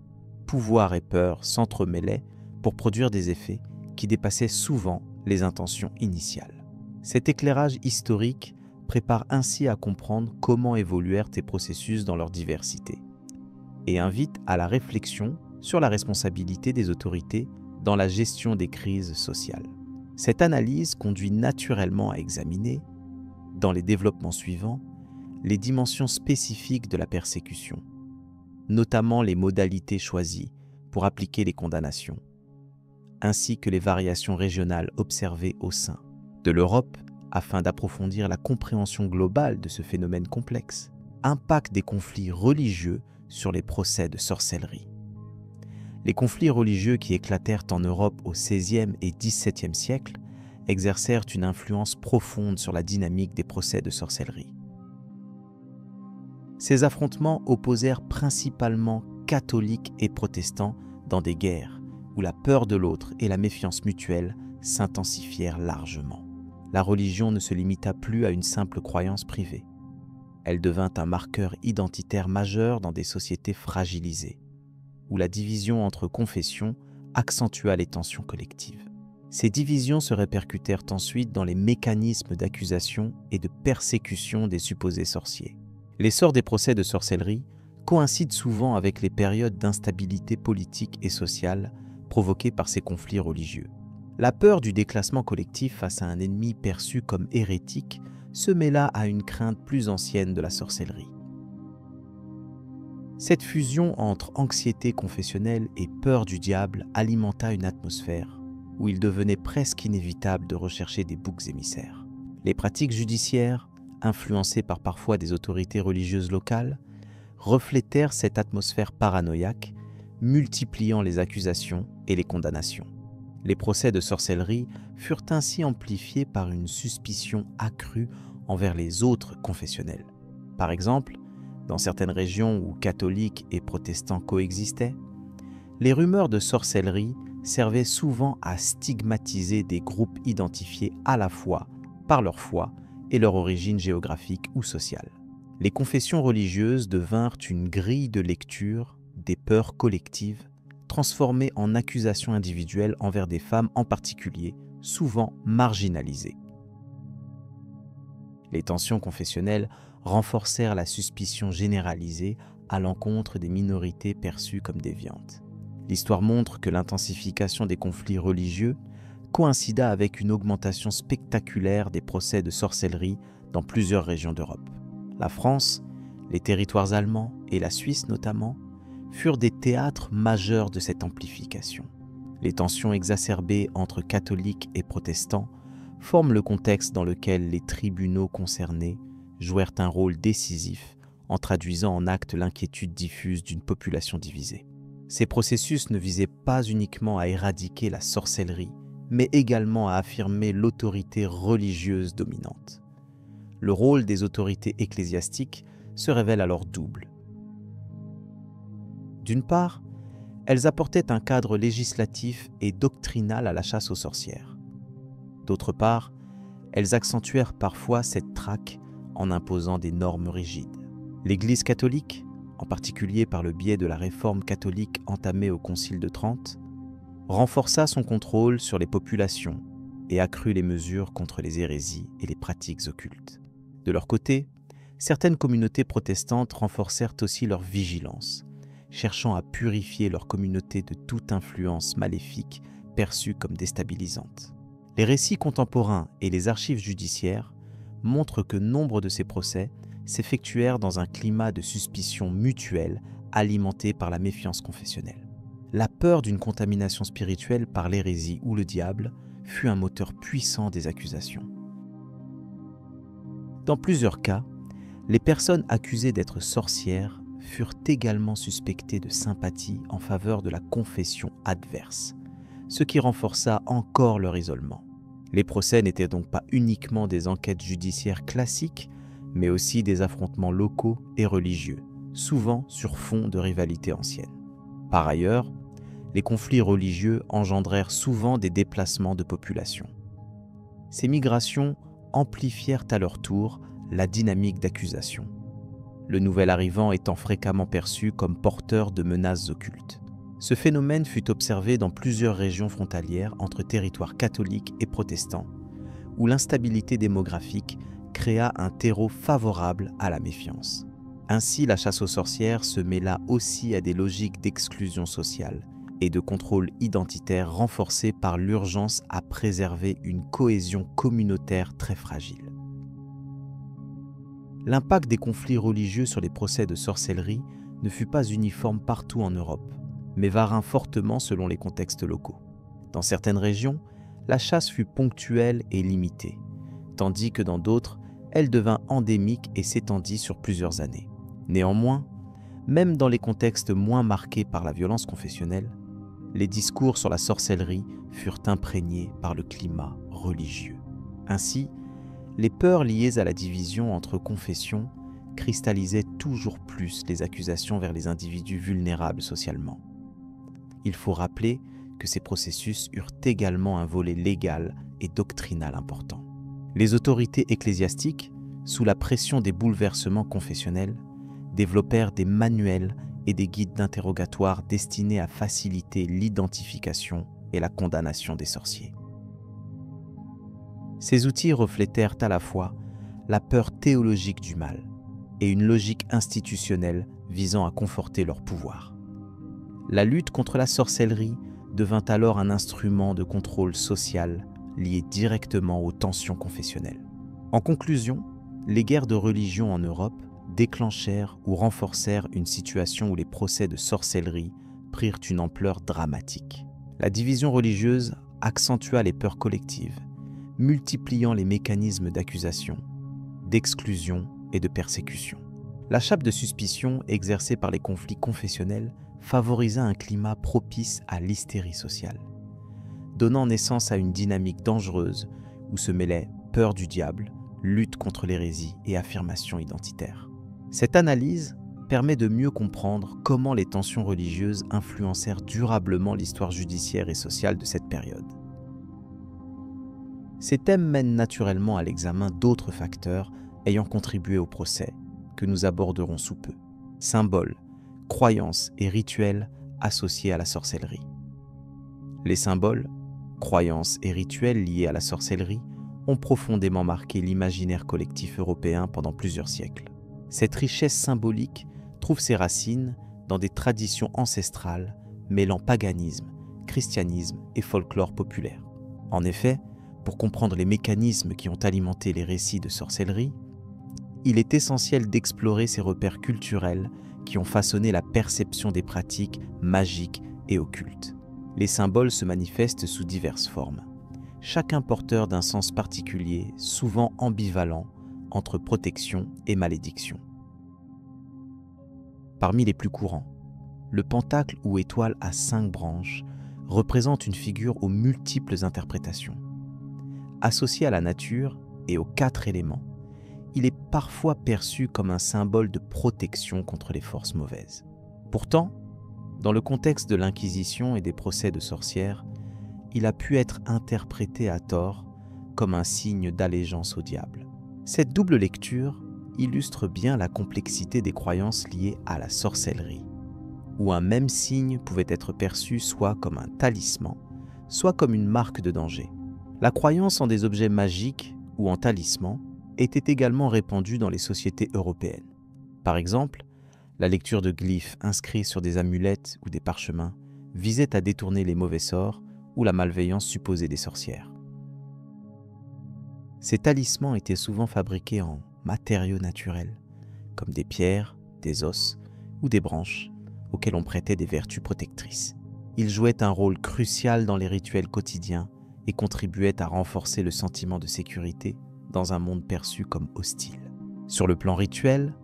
pouvoir et peur s'entremêlaient pour produire des effets qui dépassaient souvent les intentions initiales. Cet éclairage historique prépare ainsi à comprendre comment évoluèrent ces processus dans leur diversité et invite à la réflexion sur la responsabilité des autorités dans la gestion des crises sociales. Cette analyse conduit naturellement à examiner, dans les développements suivants, les dimensions spécifiques de la persécution, notamment les modalités choisies pour appliquer les condamnations, ainsi que les variations régionales observées au sein de l'Europe afin d'approfondir la compréhension globale de ce phénomène complexe, impact des conflits religieux sur les procès de sorcellerie. Les conflits religieux qui éclatèrent en Europe au XVIe et XVIIe siècle exercèrent une influence profonde sur la dynamique des procès de sorcellerie. Ces affrontements opposèrent principalement catholiques et protestants dans des guerres où la peur de l'autre et la méfiance mutuelle s'intensifièrent largement. La religion ne se limita plus à une simple croyance privée. Elle devint un marqueur identitaire majeur dans des sociétés fragilisées, où la division entre confessions accentua les tensions collectives. Ces divisions se répercutèrent ensuite dans les mécanismes d'accusation et de persécution des supposés sorciers. L'essor des procès de sorcellerie coïncide souvent avec les périodes d'instabilité politique et sociale provoquées par ces conflits religieux. La peur du déclassement collectif face à un ennemi perçu comme hérétique se mêla à une crainte plus ancienne de la sorcellerie. Cette fusion entre anxiété confessionnelle et peur du diable alimenta une atmosphère où il devenait presque inévitable de rechercher des boucs émissaires. Les pratiques judiciaires, influencées par parfois des autorités religieuses locales, reflétèrent cette atmosphère paranoïaque, multipliant les accusations et les condamnations. Les procès de sorcellerie furent ainsi amplifiés par une suspicion accrue envers les autres confessionnels. Par exemple, dans certaines régions où catholiques et protestants coexistaient, les rumeurs de sorcellerie servaient souvent à stigmatiser des groupes identifiés à la fois par leur foi et leur origine géographique ou sociale. Les confessions religieuses devinrent une grille de lecture des peurs collectives, transformées en accusations individuelles envers des femmes en particulier, souvent marginalisées. Les tensions confessionnelles renforcèrent la suspicion généralisée à l'encontre des minorités perçues comme déviantes. L'histoire montre que l'intensification des conflits religieux coïncida avec une augmentation spectaculaire des procès de sorcellerie dans plusieurs régions d'Europe. La France, les territoires allemands et la Suisse notamment furent des théâtres majeurs de cette amplification. Les tensions exacerbées entre catholiques et protestants forment le contexte dans lequel les tribunaux concernés jouèrent un rôle décisif en traduisant en actes l'inquiétude diffuse d'une population divisée. Ces processus ne visaient pas uniquement à éradiquer la sorcellerie, mais également à affirmer l'autorité religieuse dominante. Le rôle des autorités ecclésiastiques se révèle alors double. D'une part, elles apportaient un cadre législatif et doctrinal à la chasse aux sorcières. D'autre part, elles accentuèrent parfois cette traque en imposant des normes rigides. L'Église catholique, en particulier par le biais de la réforme catholique entamée au Concile de Trente, renforça son contrôle sur les populations et accrut les mesures contre les hérésies et les pratiques occultes. De leur côté, Certaines communautés protestantes renforcèrent aussi leur vigilance, cherchant à purifier leur communauté de toute influence maléfique perçue comme déstabilisante. Les récits contemporains et les archives judiciaires montrent que nombre de ces procès s'effectuèrent dans un climat de suspicion mutuelle alimenté par la méfiance confessionnelle. La peur d'une contamination spirituelle par l'hérésie ou le diable fut un moteur puissant des accusations. Dans plusieurs cas, les personnes accusées d'être sorcières furent également suspectées de sympathie en faveur de la confession adverse, ce qui renforça encore leur isolement. Les procès n'étaient donc pas uniquement des enquêtes judiciaires classiques, mais aussi des affrontements locaux et religieux, souvent sur fond de rivalité ancienne. Par ailleurs, les conflits religieux engendrèrent souvent des déplacements de population. Ces migrations amplifièrent à leur tour la dynamique d'accusation, le nouvel arrivant étant fréquemment perçu comme porteur de menaces occultes. Ce phénomène fut observé dans plusieurs régions frontalières entre territoires catholiques et protestants, où l'instabilité démographique créa un terreau favorable à la méfiance. Ainsi, la chasse aux sorcières se mêla aussi à des logiques d'exclusion sociale et de contrôle identitaire renforcées par l'urgence à préserver une cohésion communautaire très fragile. L'impact des conflits religieux sur les procès de sorcellerie ne fut pas uniforme partout en Europe, mais varia fortement selon les contextes locaux. Dans certaines régions, la chasse fut ponctuelle et limitée, tandis que dans d'autres, elle devint endémique et s'étendit sur plusieurs années. Néanmoins, même dans les contextes moins marqués par la violence confessionnelle, les discours sur la sorcellerie furent imprégnés par le climat religieux. Ainsi, les peurs liées à la division entre confessions cristallisaient toujours plus les accusations vers les individus vulnérables socialement. Il faut rappeler que ces processus eurent également un volet légal et doctrinal important. Les autorités ecclésiastiques, sous la pression des bouleversements confessionnels, développèrent des manuels et des guides d'interrogatoire destinés à faciliter l'identification et la condamnation des sorciers. Ces outils reflétèrent à la fois la peur théologique du mal et une logique institutionnelle visant à conforter leur pouvoir. La lutte contre la sorcellerie devint alors un instrument de contrôle social lié directement aux tensions confessionnelles. En conclusion, les guerres de religion en Europe déclenchèrent ou renforcèrent une situation où les procès de sorcellerie prirent une ampleur dramatique. La division religieuse accentua les peurs collectives, multipliant les mécanismes d'accusation, d'exclusion et de persécution. La chape de suspicion exercée par les conflits confessionnels favorisa un climat propice à l'hystérie sociale, donnant naissance à une dynamique dangereuse où se mêlaient peur du diable, lutte contre l'hérésie et affirmation identitaire. Cette analyse permet de mieux comprendre comment les tensions religieuses influencèrent durablement l'histoire judiciaire et sociale de cette période. Ces thèmes mènent naturellement à l'examen d'autres facteurs ayant contribué au procès, que nous aborderons sous peu. Symboles, croyances et rituels associés à la sorcellerie. Les symboles, croyances et rituels liés à la sorcellerie ont profondément marqué l'imaginaire collectif européen pendant plusieurs siècles. Cette richesse symbolique trouve ses racines dans des traditions ancestrales mêlant paganisme, christianisme et folklore populaire. En effet, pour comprendre les mécanismes qui ont alimenté les récits de sorcellerie, il est essentiel d'explorer ces repères culturels qui ont façonné la perception des pratiques magiques et occultes. Les symboles se manifestent sous diverses formes, chacun porteur d'un sens particulier, souvent ambivalent, entre protection et malédiction. Parmi les plus courants, le pentacle ou étoile à 5 branches représente une figure aux multiples interprétations. Associé à la nature et aux 4 éléments, il est parfois perçu comme un symbole de protection contre les forces mauvaises. Pourtant, dans le contexte de l'Inquisition et des procès de sorcières, il a pu être interprété à tort comme un signe d'allégeance au diable. Cette double lecture illustre bien la complexité des croyances liées à la sorcellerie, où un même signe pouvait être perçu soit comme un talisman, soit comme une marque de danger. La croyance en des objets magiques ou en talismans était également répandue dans les sociétés européennes. Par exemple, la lecture de glyphes inscrits sur des amulettes ou des parchemins visait à détourner les mauvais sorts ou la malveillance supposée des sorcières. Ces talismans étaient souvent fabriqués en matériaux naturels, comme des pierres, des os ou des branches auxquelles on prêtait des vertus protectrices. Ils jouaient un rôle crucial dans les rituels quotidiens et contribuaient à renforcer le sentiment de sécurité dans un monde perçu comme hostile. Sur le plan rituel,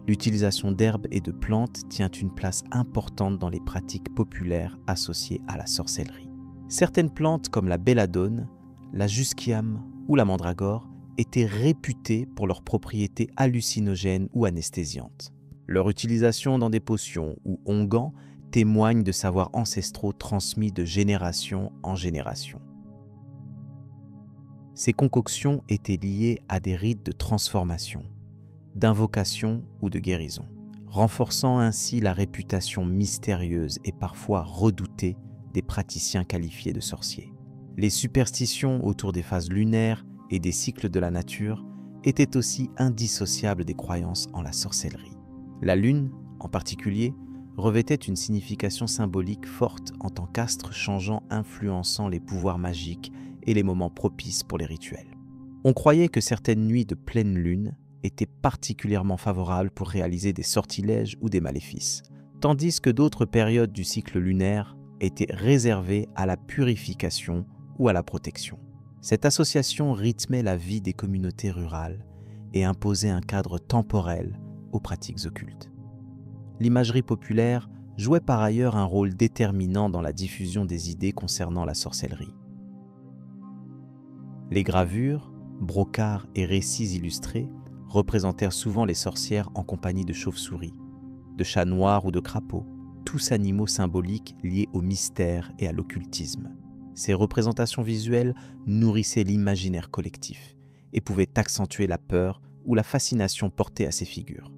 l'utilisation d'herbes et de plantes tient une place importante dans les pratiques populaires associées à la sorcellerie. Certaines plantes comme la belladone, la jusquiame ou la mandragore étaient réputées pour leurs propriétés hallucinogènes ou anesthésiantes. Leur utilisation dans des potions ou onguents témoigne de savoirs ancestraux transmis de génération en génération. Ces concoctions étaient liées à des rites de transformation, d'invocation ou de guérison, renforçant ainsi la réputation mystérieuse et parfois redoutée des praticiens qualifiés de sorciers. Les superstitions autour des phases lunaires et des cycles de la nature étaient aussi indissociables des croyances en la sorcellerie. La lune, en particulier, revêtait une signification symbolique forte en tant qu'astre changeant influençant les pouvoirs magiques et les moments propices pour les rituels. On croyait que certaines nuits de pleine lune étaient particulièrement favorables pour réaliser des sortilèges ou des maléfices, tandis que d'autres périodes du cycle lunaire étaient réservées à la purification ou à la protection. Cette association rythmait la vie des communautés rurales et imposait un cadre temporel aux pratiques occultes. L'imagerie populaire jouait par ailleurs un rôle déterminant dans la diffusion des idées concernant la sorcellerie. Les gravures, brocarts et récits illustrés représentèrent souvent les sorcières en compagnie de chauves-souris, de chats noirs ou de crapauds, tous animaux symboliques liés au mystère et à l'occultisme. Ces représentations visuelles nourrissaient l'imaginaire collectif et pouvaient accentuer la peur ou la fascination portée à ces figures.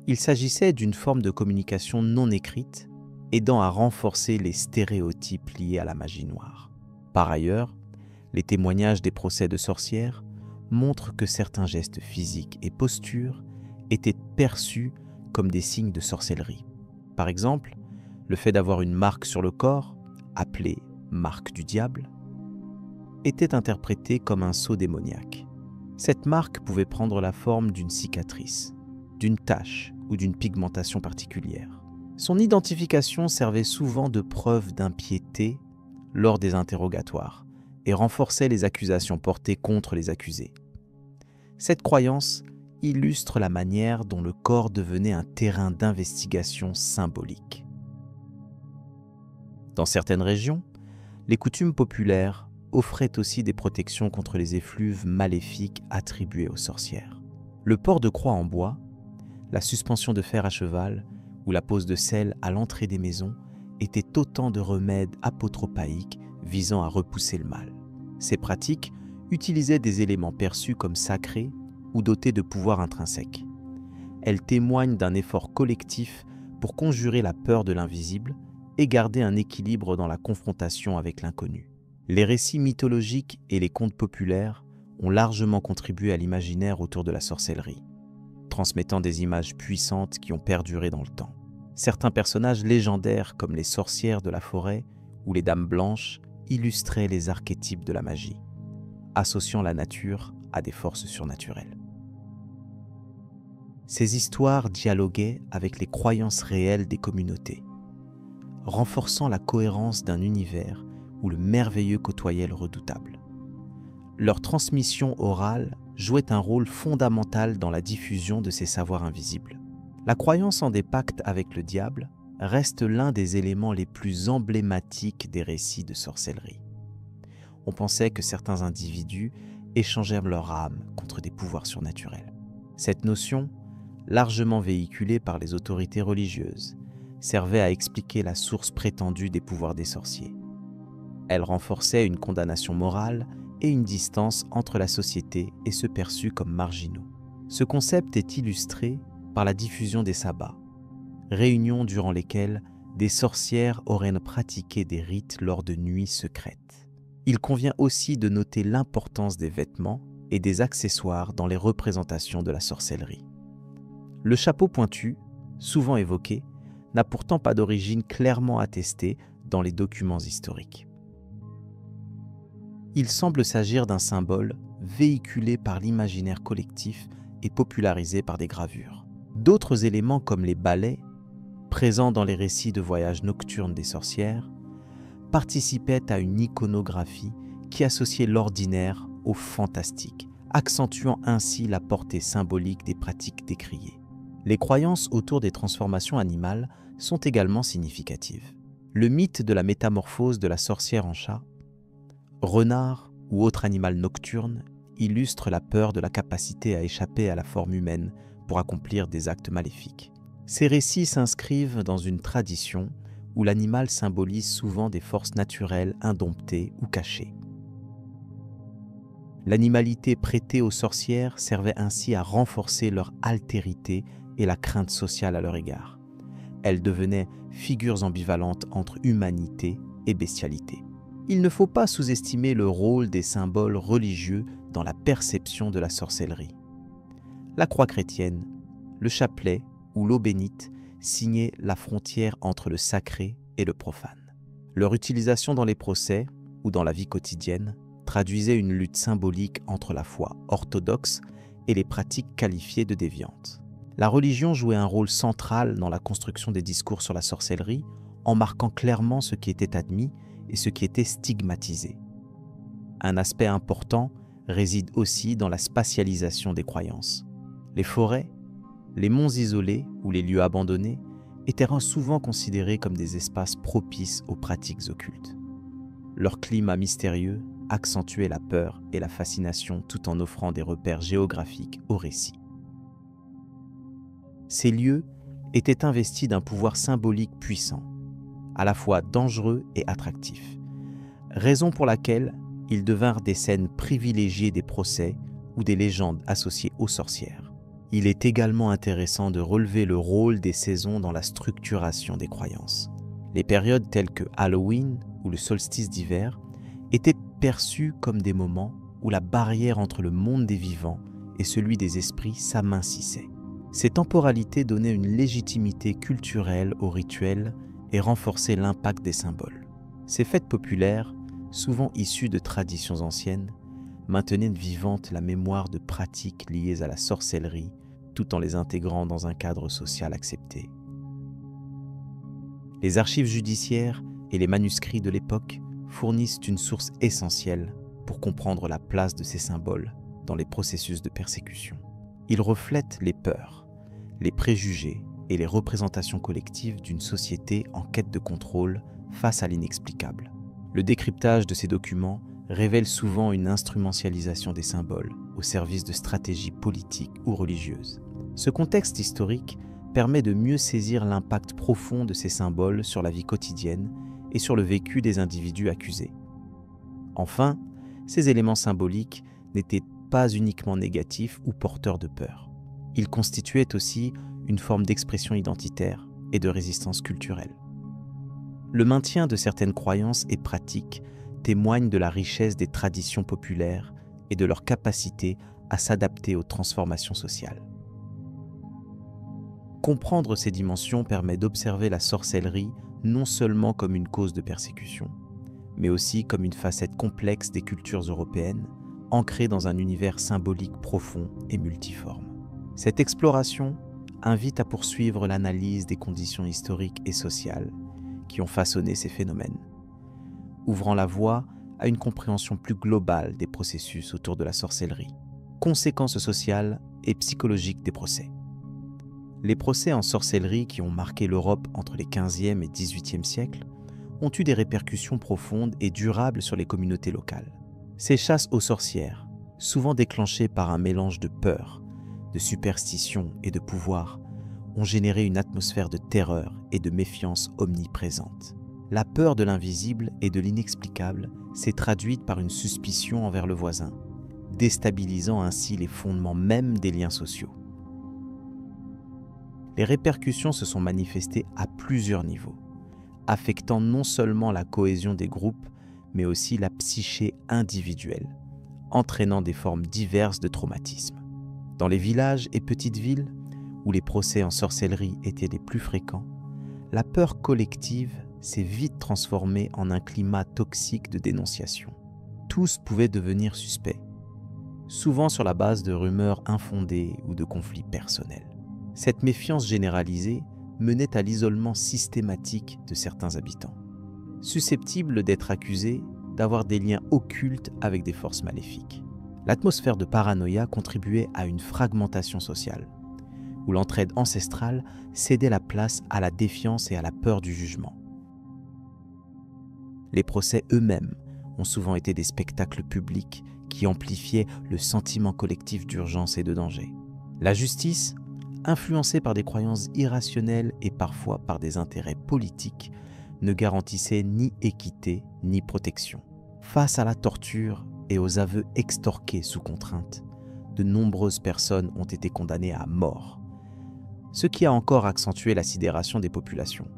Il s'agissait d'une forme de communication non écrite, aidant à renforcer les stéréotypes liés à la magie noire. Par ailleurs, les témoignages des procès de sorcières montrent que certains gestes physiques et postures étaient perçus comme des signes de sorcellerie. Par exemple, le fait d'avoir une marque sur le corps, appelée marque du diable, était interprété comme un sceau démoniaque. Cette marque pouvait prendre la forme d'une cicatrice, d'une tache ou d'une pigmentation particulière. Son identification servait souvent de preuve d'impiété lors des interrogatoires et renforçait les accusations portées contre les accusés. Cette croyance illustre la manière dont le corps devenait un terrain d'investigation symbolique. Dans certaines régions, les coutumes populaires offraient aussi des protections contre les effluves maléfiques attribués aux sorcières. Le port de croix en bois, la suspension de fer à cheval ou la pose de sel à l'entrée des maisons étaient autant de remèdes apotropaïques visant à repousser le mal. Ces pratiques utilisaient des éléments perçus comme sacrés ou dotés de pouvoirs intrinsèques. Elles témoignent d'un effort collectif pour conjurer la peur de l'invisible et garder un équilibre dans la confrontation avec l'inconnu. Les récits mythologiques et les contes populaires ont largement contribué à l'imaginaire autour de la sorcellerie, transmettant des images puissantes qui ont perduré dans le temps. Certains personnages légendaires comme les sorcières de la forêt ou les dames blanches illustraient les archétypes de la magie, associant la nature à des forces surnaturelles. Ces histoires dialoguaient avec les croyances réelles des communautés, renforçant la cohérence d'un univers où le merveilleux côtoyait le redoutable. Leur transmission orale jouait un rôle fondamental dans la diffusion de ces savoirs invisibles. La croyance en des pactes avec le diable reste l'un des éléments les plus emblématiques des récits de sorcellerie. On pensait que certains individus échangèrent leur âme contre des pouvoirs surnaturels. Cette notion, largement véhiculée par les autorités religieuses, servait à expliquer la source prétendue des pouvoirs des sorciers. Elle renforçait une condamnation morale et une distance entre la société et ceux perçus comme marginaux. Ce concept est illustré par la diffusion des sabbats, réunions durant lesquelles des sorcières auraient pratiqué des rites lors de nuits secrètes. Il convient aussi de noter l'importance des vêtements, et des accessoires dans les représentations de la sorcellerie. Le chapeau pointu, souvent évoqué, n'a pourtant pas d'origine clairement attestée dans les documents historiques. Il semble s'agir d'un symbole véhiculé par l'imaginaire collectif et popularisé par des gravures. D'autres éléments comme les balais, présents dans les récits de voyages nocturnes des sorcières, participaient à une iconographie qui associait l'ordinaire au fantastique, accentuant ainsi la portée symbolique des pratiques décriées. Les croyances autour des transformations animales sont également significatives. Le mythe de la métamorphose de la sorcière en chat, renard ou autre animal nocturne illustre la peur de la capacité à échapper à la forme humaine pour accomplir des actes maléfiques. Ces récits s'inscrivent dans une tradition où l'animal symbolise souvent des forces naturelles indomptées ou cachées. L'animalité prêtée aux sorcières servait ainsi à renforcer leur altérité et la crainte sociale à leur égard. Elles devenaient figures ambivalentes entre humanité et bestialité. Il ne faut pas sous-estimer le rôle des symboles religieux dans la perception de la sorcellerie. La croix chrétienne, le chapelet ou l'eau bénite signaient la frontière entre le sacré et le profane. Leur utilisation dans les procès ou dans la vie quotidienne traduisait une lutte symbolique entre la foi orthodoxe et les pratiques qualifiées de déviantes. La religion jouait un rôle central dans la construction des discours sur la sorcellerie en marquant clairement ce qui était admis et ce qui était stigmatisé. Un aspect important réside aussi dans la spatialisation des croyances. Les forêts, les monts isolés ou les lieux abandonnés étaient souvent considérés comme des espaces propices aux pratiques occultes. Leur climat mystérieux accentuait la peur et la fascination tout en offrant des repères géographiques au récit. Ces lieux étaient investis d'un pouvoir symbolique puissant, à la fois dangereux et attractif, raison pour laquelle ils devinrent des scènes privilégiées des procès ou des légendes associées aux sorcières. Il est également intéressant de relever le rôle des saisons dans la structuration des croyances. Les périodes telles que Halloween ou le solstice d'hiver étaient perçues comme des moments où la barrière entre le monde des vivants et celui des esprits s'amincissait. Ces temporalités donnaient une légitimité culturelle aux rituels et renforçaient l'impact des symboles. Ces fêtes populaires, souvent issues de traditions anciennes, maintenaient vivante la mémoire de pratiques liées à la sorcellerie, tout en les intégrant dans un cadre social accepté. Les archives judiciaires et les manuscrits de l'époque fournissent une source essentielle pour comprendre la place de ces symboles dans les processus de persécution. Ils reflètent les peurs, les préjugés et les représentations collectives d'une société en quête de contrôle face à l'inexplicable. Le décryptage de ces documents révèle souvent une instrumentalisation des symboles au service de stratégies politiques ou religieuses. Ce contexte historique permet de mieux saisir l'impact profond de ces symboles sur la vie quotidienne et sur le vécu des individus accusés. Enfin, ces éléments symboliques n'étaient pas uniquement négatifs ou porteurs de peur. Ils constituaient aussi une forme d'expression identitaire et de résistance culturelle. Le maintien de certaines croyances et pratiques témoigne de la richesse des traditions populaires et de leur capacité à s'adapter aux transformations sociales. Comprendre ces dimensions permet d'observer la sorcellerie non seulement comme une cause de persécution, mais aussi comme une facette complexe des cultures européennes, ancrée dans un univers symbolique profond et multiforme. Cette exploration invite à poursuivre l'analyse des conditions historiques et sociales qui ont façonné ces phénomènes, ouvrant la voie à une compréhension plus globale des processus autour de la sorcellerie, conséquences sociales et psychologiques des procès. Les procès en sorcellerie qui ont marqué l'Europe entre les 15e et 18e siècles ont eu des répercussions profondes et durables sur les communautés locales. Ces chasses aux sorcières, souvent déclenchées par un mélange de peur, de superstition et de pouvoir, ont généré une atmosphère de terreur et de méfiance omniprésente. La peur de l'invisible et de l'inexplicable s'est traduite par une suspicion envers le voisin, déstabilisant ainsi les fondements même des liens sociaux. Les répercussions se sont manifestées à plusieurs niveaux, affectant non seulement la cohésion des groupes, mais aussi la psyché individuelle, entraînant des formes diverses de traumatisme. Dans les villages et petites villes, où les procès en sorcellerie étaient les plus fréquents, la peur collective s'est vite transformée en un climat toxique de dénonciation. Tous pouvaient devenir suspects, souvent sur la base de rumeurs infondées ou de conflits personnels. Cette méfiance généralisée menait à l'isolement systématique de certains habitants, susceptibles d'être accusés d'avoir des liens occultes avec des forces maléfiques. L'atmosphère de paranoïa contribuait à une fragmentation sociale, où l'entraide ancestrale cédait la place à la défiance et à la peur du jugement. Les procès eux-mêmes ont souvent été des spectacles publics qui amplifiaient le sentiment collectif d'urgence et de danger. La justice, influencée par des croyances irrationnelles et parfois par des intérêts politiques, ne garantissait ni équité ni protection. Face à la torture et aux aveux extorqués sous contrainte, de nombreuses personnes ont été condamnées à mort, ce qui a encore accentué la sidération des populations.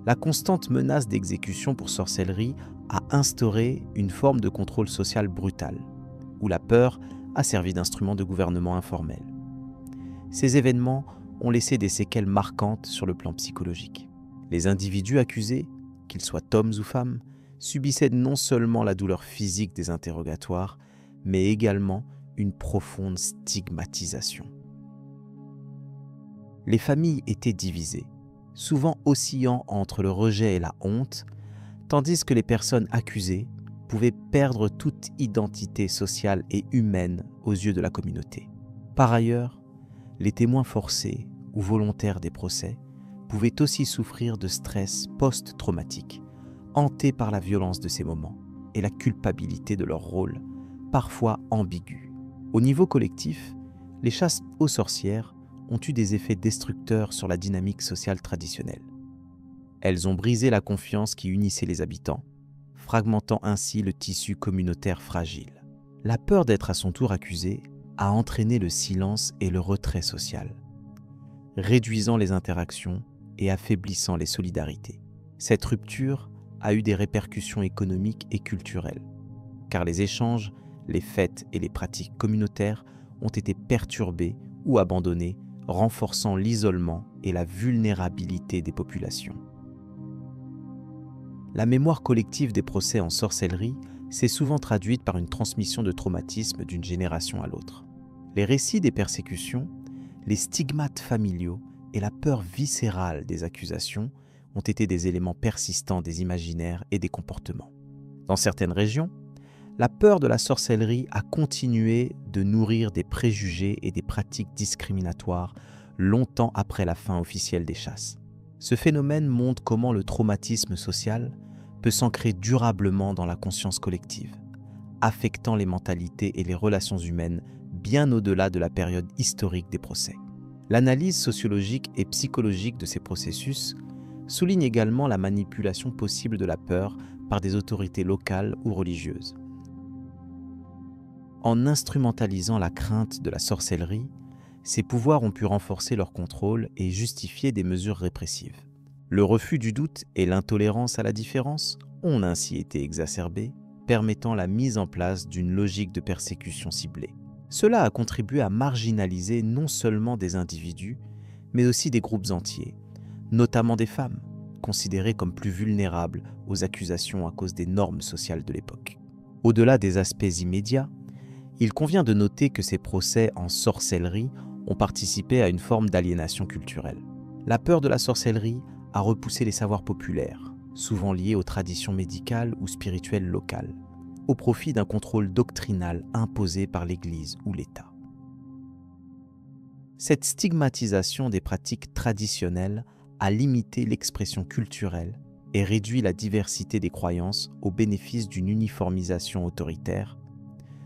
La constante menace d'exécution pour sorcellerie a instauré une forme de contrôle social brutal, où la peur a servi d'instrument de gouvernement informel. Ces événements ont laissé des séquelles marquantes sur le plan psychologique. Les individus accusés, qu'ils soient hommes ou femmes, subissaient non seulement la douleur physique des interrogatoires, mais également une profonde stigmatisation. Les familles étaient divisées, souvent oscillant entre le rejet et la honte, tandis que les personnes accusées pouvaient perdre toute identité sociale et humaine aux yeux de la communauté. Par ailleurs, les témoins forcés ou volontaires des procès pouvaient aussi souffrir de stress post-traumatique, hantés par la violence de ces moments et la culpabilité de leur rôle, parfois ambigu. Au niveau collectif, les chasses aux sorcières ont eu des effets destructeurs sur la dynamique sociale traditionnelle. Elles ont brisé la confiance qui unissait les habitants, fragmentant ainsi le tissu communautaire fragile. La peur d'être à son tour accusé a entraîné le silence et le retrait social, réduisant les interactions et affaiblissant les solidarités. Cette rupture a eu des répercussions économiques et culturelles, car les échanges, les fêtes et les pratiques communautaires ont été perturbés ou abandonnés, renforçant l'isolement et la vulnérabilité des populations. La mémoire collective des procès en sorcellerie s'est souvent traduite par une transmission de traumatismes d'une génération à l'autre. Les récits des persécutions, les stigmates familiaux et la peur viscérale des accusations ont été des éléments persistants des imaginaires et des comportements. Dans certaines régions, la peur de la sorcellerie a continué de nourrir des préjugés et des pratiques discriminatoires longtemps après la fin officielle des chasses. Ce phénomène montre comment le traumatisme social peut s'ancrer durablement dans la conscience collective, affectant les mentalités et les relations humaines bien au-delà de la période historique des procès. L'analyse sociologique et psychologique de ces processus souligne également la manipulation possible de la peur par des autorités locales ou religieuses. En instrumentalisant la crainte de la sorcellerie, ces pouvoirs ont pu renforcer leur contrôle et justifier des mesures répressives. Le refus du doute et l'intolérance à la différence ont ainsi été exacerbés, permettant la mise en place d'une logique de persécution ciblée. Cela a contribué à marginaliser non seulement des individus, mais aussi des groupes entiers, notamment des femmes, considérées comme plus vulnérables aux accusations à cause des normes sociales de l'époque. Au-delà des aspects immédiats, il convient de noter que ces procès en sorcellerie ont participé à une forme d'aliénation culturelle. La peur de la sorcellerie a repoussé les savoirs populaires, souvent liés aux traditions médicales ou spirituelles locales, au profit d'un contrôle doctrinal imposé par l'Église ou l'État. Cette stigmatisation des pratiques traditionnelles a limité l'expression culturelle et réduit la diversité des croyances au bénéfice d'une uniformisation autoritaire,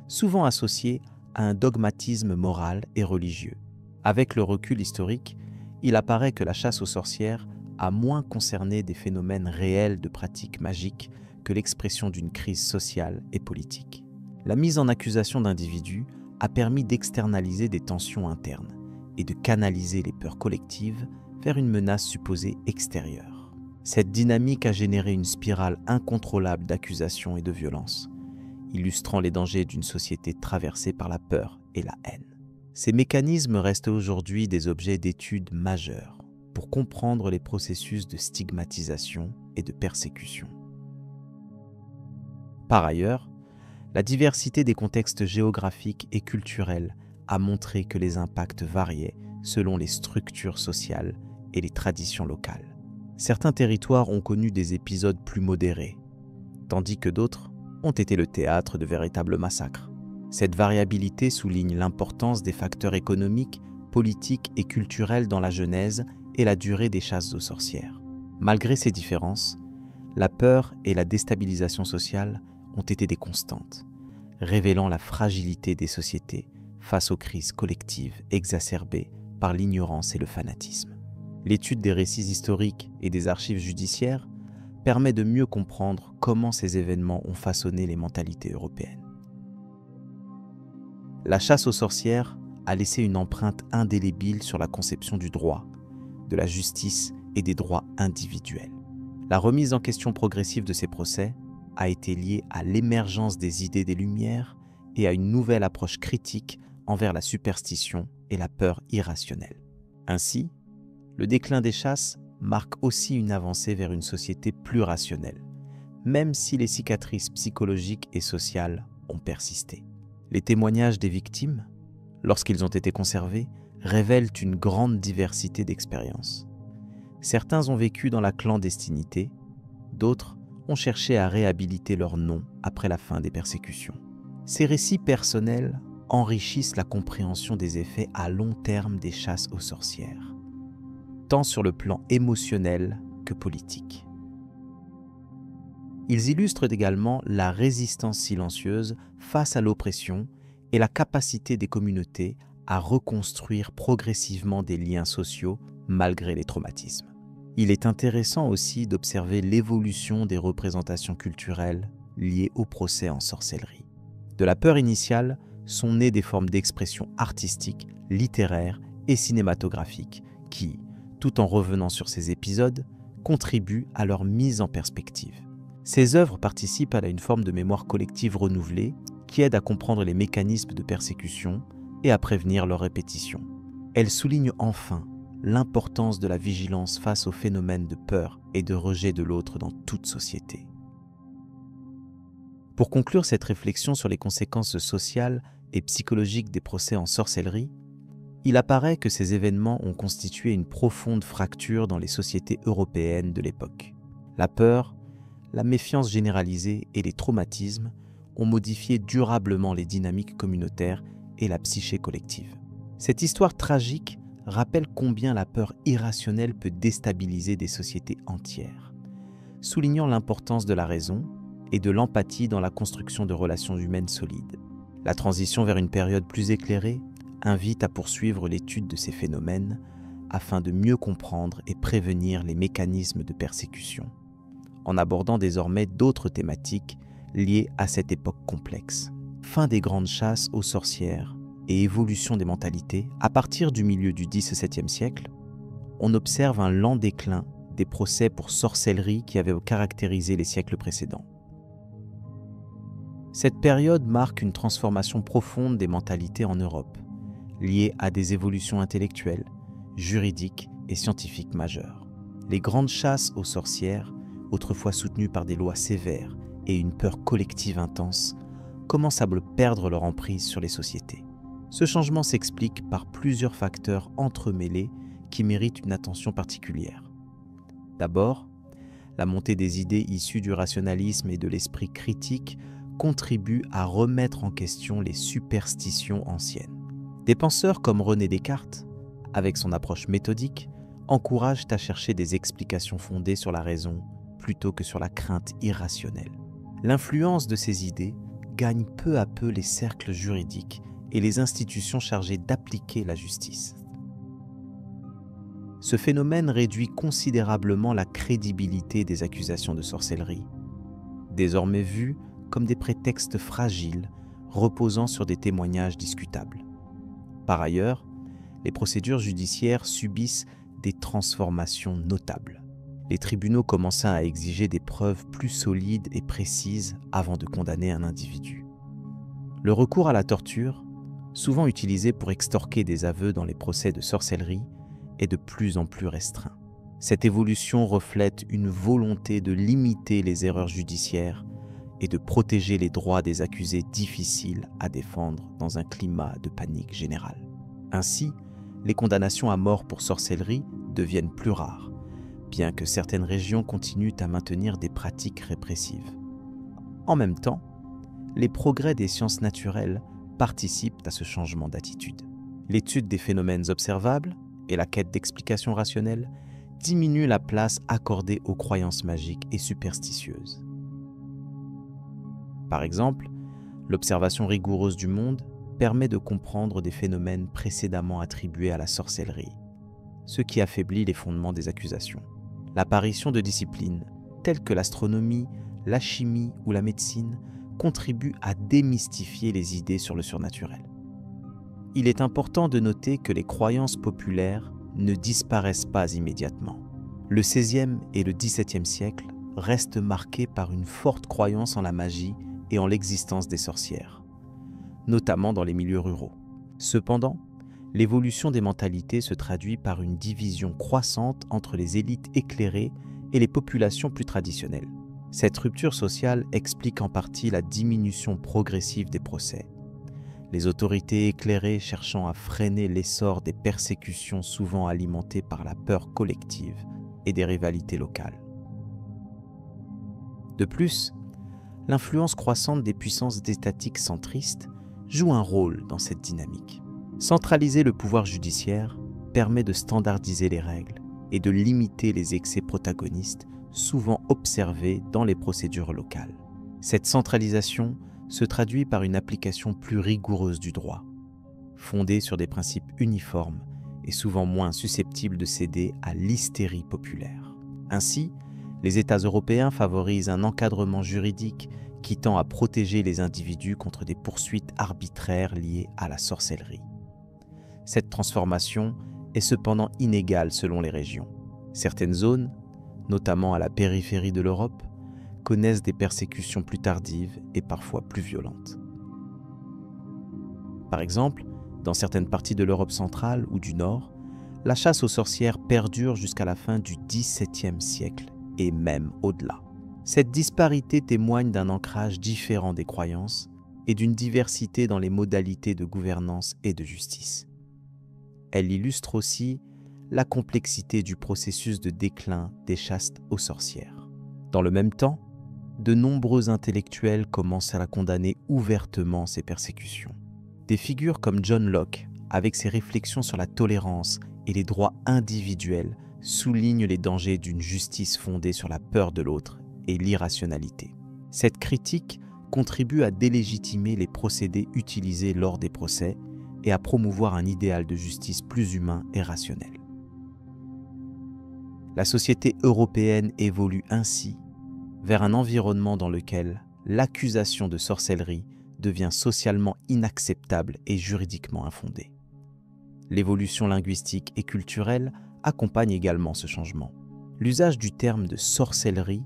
souvent associée à un dogmatisme moral et religieux. Avec le recul historique, il apparaît que la chasse aux sorcières a moins concerné des phénomènes réels de pratiques magiques que l'expression d'une crise sociale et politique. La mise en accusation d'individus a permis d'externaliser des tensions internes et de canaliser les peurs collectives vers une menace supposée extérieure. Cette dynamique a généré une spirale incontrôlable d'accusations et de violences, illustrant les dangers d'une société traversée par la peur et la haine. Ces mécanismes restent aujourd'hui des objets d'étude majeurs pour comprendre les processus de stigmatisation et de persécution. Par ailleurs, la diversité des contextes géographiques et culturels a montré que les impacts variaient selon les structures sociales et les traditions locales. Certains territoires ont connu des épisodes plus modérés, tandis que d'autres ont été le théâtre de véritables massacres. Cette variabilité souligne l'importance des facteurs économiques, politiques et culturels dans la genèse et la durée des chasses aux sorcières. Malgré ces différences, la peur et la déstabilisation sociale ont été des constantes, révélant la fragilité des sociétés face aux crises collectives exacerbées par l'ignorance et le fanatisme. L'étude des récits historiques et des archives judiciaires permet de mieux comprendre comment ces événements ont façonné les mentalités européennes. La chasse aux sorcières a laissé une empreinte indélébile sur la conception du droit, de la justice et des droits individuels. La remise en question progressive de ces procès a été liée à l'émergence des idées des Lumières et à une nouvelle approche critique envers la superstition et la peur irrationnelle. Ainsi, le déclin des chasses marque aussi une avancée vers une société plus rationnelle, même si les cicatrices psychologiques et sociales ont persisté. Les témoignages des victimes, lorsqu'ils ont été conservés, révèlent une grande diversité d'expériences. Certains ont vécu dans la clandestinité, d'autres ont cherché à réhabiliter leur nom après la fin des persécutions. Ces récits personnels enrichissent la compréhension des effets à long terme des chasses aux sorcières, tant sur le plan émotionnel que politique. Ils illustrent également la résistance silencieuse face à l'oppression et la capacité des communautés à reconstruire progressivement des liens sociaux malgré les traumatismes. Il est intéressant aussi d'observer l'évolution des représentations culturelles liées au procès en sorcellerie. De la peur initiale sont nées des formes d'expression artistique, littéraire et cinématographique qui, tout en revenant sur ces épisodes, contribuent à leur mise en perspective. Ces œuvres participent à une forme de mémoire collective renouvelée qui aide à comprendre les mécanismes de persécution et à prévenir leur répétition. Elles soulignent enfin l'importance de la vigilance face aux phénomènes de peur et de rejet de l'autre dans toute société. Pour conclure cette réflexion sur les conséquences sociales et psychologiques des procès en sorcellerie, il apparaît que ces événements ont constitué une profonde fracture dans les sociétés européennes de l'époque. La peur, la méfiance généralisée et les traumatismes ont modifié durablement les dynamiques communautaires et la psyché collective. Cette histoire tragique rappelle combien la peur irrationnelle peut déstabiliser des sociétés entières, soulignant l'importance de la raison et de l'empathie dans la construction de relations humaines solides. La transition vers une période plus éclairée invite à poursuivre l'étude de ces phénomènes afin de mieux comprendre et prévenir les mécanismes de persécution, en abordant désormais d'autres thématiques liées à cette époque complexe. Fin des grandes chasses aux sorcières et évolution des mentalités, à partir du milieu du XVIIe siècle, on observe un lent déclin des procès pour sorcellerie qui avaient caractérisé les siècles précédents. Cette période marque une transformation profonde des mentalités en Europe, liée à des évolutions intellectuelles, juridiques et scientifiques majeures. Les grandes chasses aux sorcières, autrefois soutenues par des lois sévères et une peur collective intense, commencent à perdre leur emprise sur les sociétés. Ce changement s'explique par plusieurs facteurs entremêlés qui méritent une attention particulière. D'abord, la montée des idées issues du rationalisme et de l'esprit critique contribue à remettre en question les superstitions anciennes. Des penseurs comme René Descartes, avec son approche méthodique, encouragent à chercher des explications fondées sur la raison plutôt que sur la crainte irrationnelle. L'influence de ces idées gagne peu à peu les cercles juridiques et les institutions chargées d'appliquer la justice. Ce phénomène réduit considérablement la crédibilité des accusations de sorcellerie, désormais vues comme des prétextes fragiles reposant sur des témoignages discutables. Par ailleurs, les procédures judiciaires subissent des transformations notables. Les tribunaux commencent à exiger des preuves plus solides et précises avant de condamner un individu. Le recours à la torture, souvent utilisé pour extorquer des aveux dans les procès de sorcellerie, est de plus en plus restreint. Cette évolution reflète une volonté de limiter les erreurs judiciaires et de protéger les droits des accusés difficiles à défendre dans un climat de panique générale. Ainsi, les condamnations à mort pour sorcellerie deviennent plus rares, bien que certaines régions continuent à maintenir des pratiques répressives. En même temps, les progrès des sciences naturelles participent à ce changement d'attitude. L'étude des phénomènes observables et la quête d'explications rationnelles diminuent la place accordée aux croyances magiques et superstitieuses. Par exemple, l'observation rigoureuse du monde permet de comprendre des phénomènes précédemment attribués à la sorcellerie, ce qui affaiblit les fondements des accusations. L'apparition de disciplines telles que l'astronomie, la chimie ou la médecine contribue à démystifier les idées sur le surnaturel. Il est important de noter que les croyances populaires ne disparaissent pas immédiatement. Le XVIe et le XVIIe siècle restent marqués par une forte croyance en la magie et en l'existence des sorcières, notamment dans les milieux ruraux. Cependant, l'évolution des mentalités se traduit par une division croissante entre les élites éclairées et les populations plus traditionnelles. Cette rupture sociale explique en partie la diminution progressive des procès, les autorités éclairées cherchant à freiner l'essor des persécutions souvent alimentées par la peur collective et des rivalités locales. De plus, l'influence croissante des puissances étatiques centristes joue un rôle dans cette dynamique. Centraliser le pouvoir judiciaire permet de standardiser les règles et de limiter les excès protagonistes souvent observés dans les procédures locales. Cette centralisation se traduit par une application plus rigoureuse du droit, fondée sur des principes uniformes et souvent moins susceptibles de céder à l'hystérie populaire. Ainsi, les États européens favorisent un encadrement juridique qui tend à protéger les individus contre des poursuites arbitraires liées à la sorcellerie. Cette transformation est cependant inégale selon les régions. Certaines zones, notamment à la périphérie de l'Europe, connaissent des persécutions plus tardives et parfois plus violentes. Par exemple, dans certaines parties de l'Europe centrale ou du Nord, la chasse aux sorcières perdure jusqu'à la fin du XVIIe siècle et même au-delà. Cette disparité témoigne d'un ancrage différent des croyances et d'une diversité dans les modalités de gouvernance et de justice. Elle illustre aussi la complexité du processus de déclin des chasses aux sorcières. Dans le même temps, de nombreux intellectuels commencent à condamner ouvertement ces persécutions. Des figures comme John Locke, avec ses réflexions sur la tolérance et les droits individuels, soulignent les dangers d'une justice fondée sur la peur de l'autre et l'irrationalité. Cette critique contribue à délégitimer les procédés utilisés lors des procès et à promouvoir un idéal de justice plus humain et rationnel. La société européenne évolue ainsi vers un environnement dans lequel l'accusation de sorcellerie devient socialement inacceptable et juridiquement infondée. L'évolution linguistique et culturelle accompagne également ce changement. L'usage du terme de sorcellerie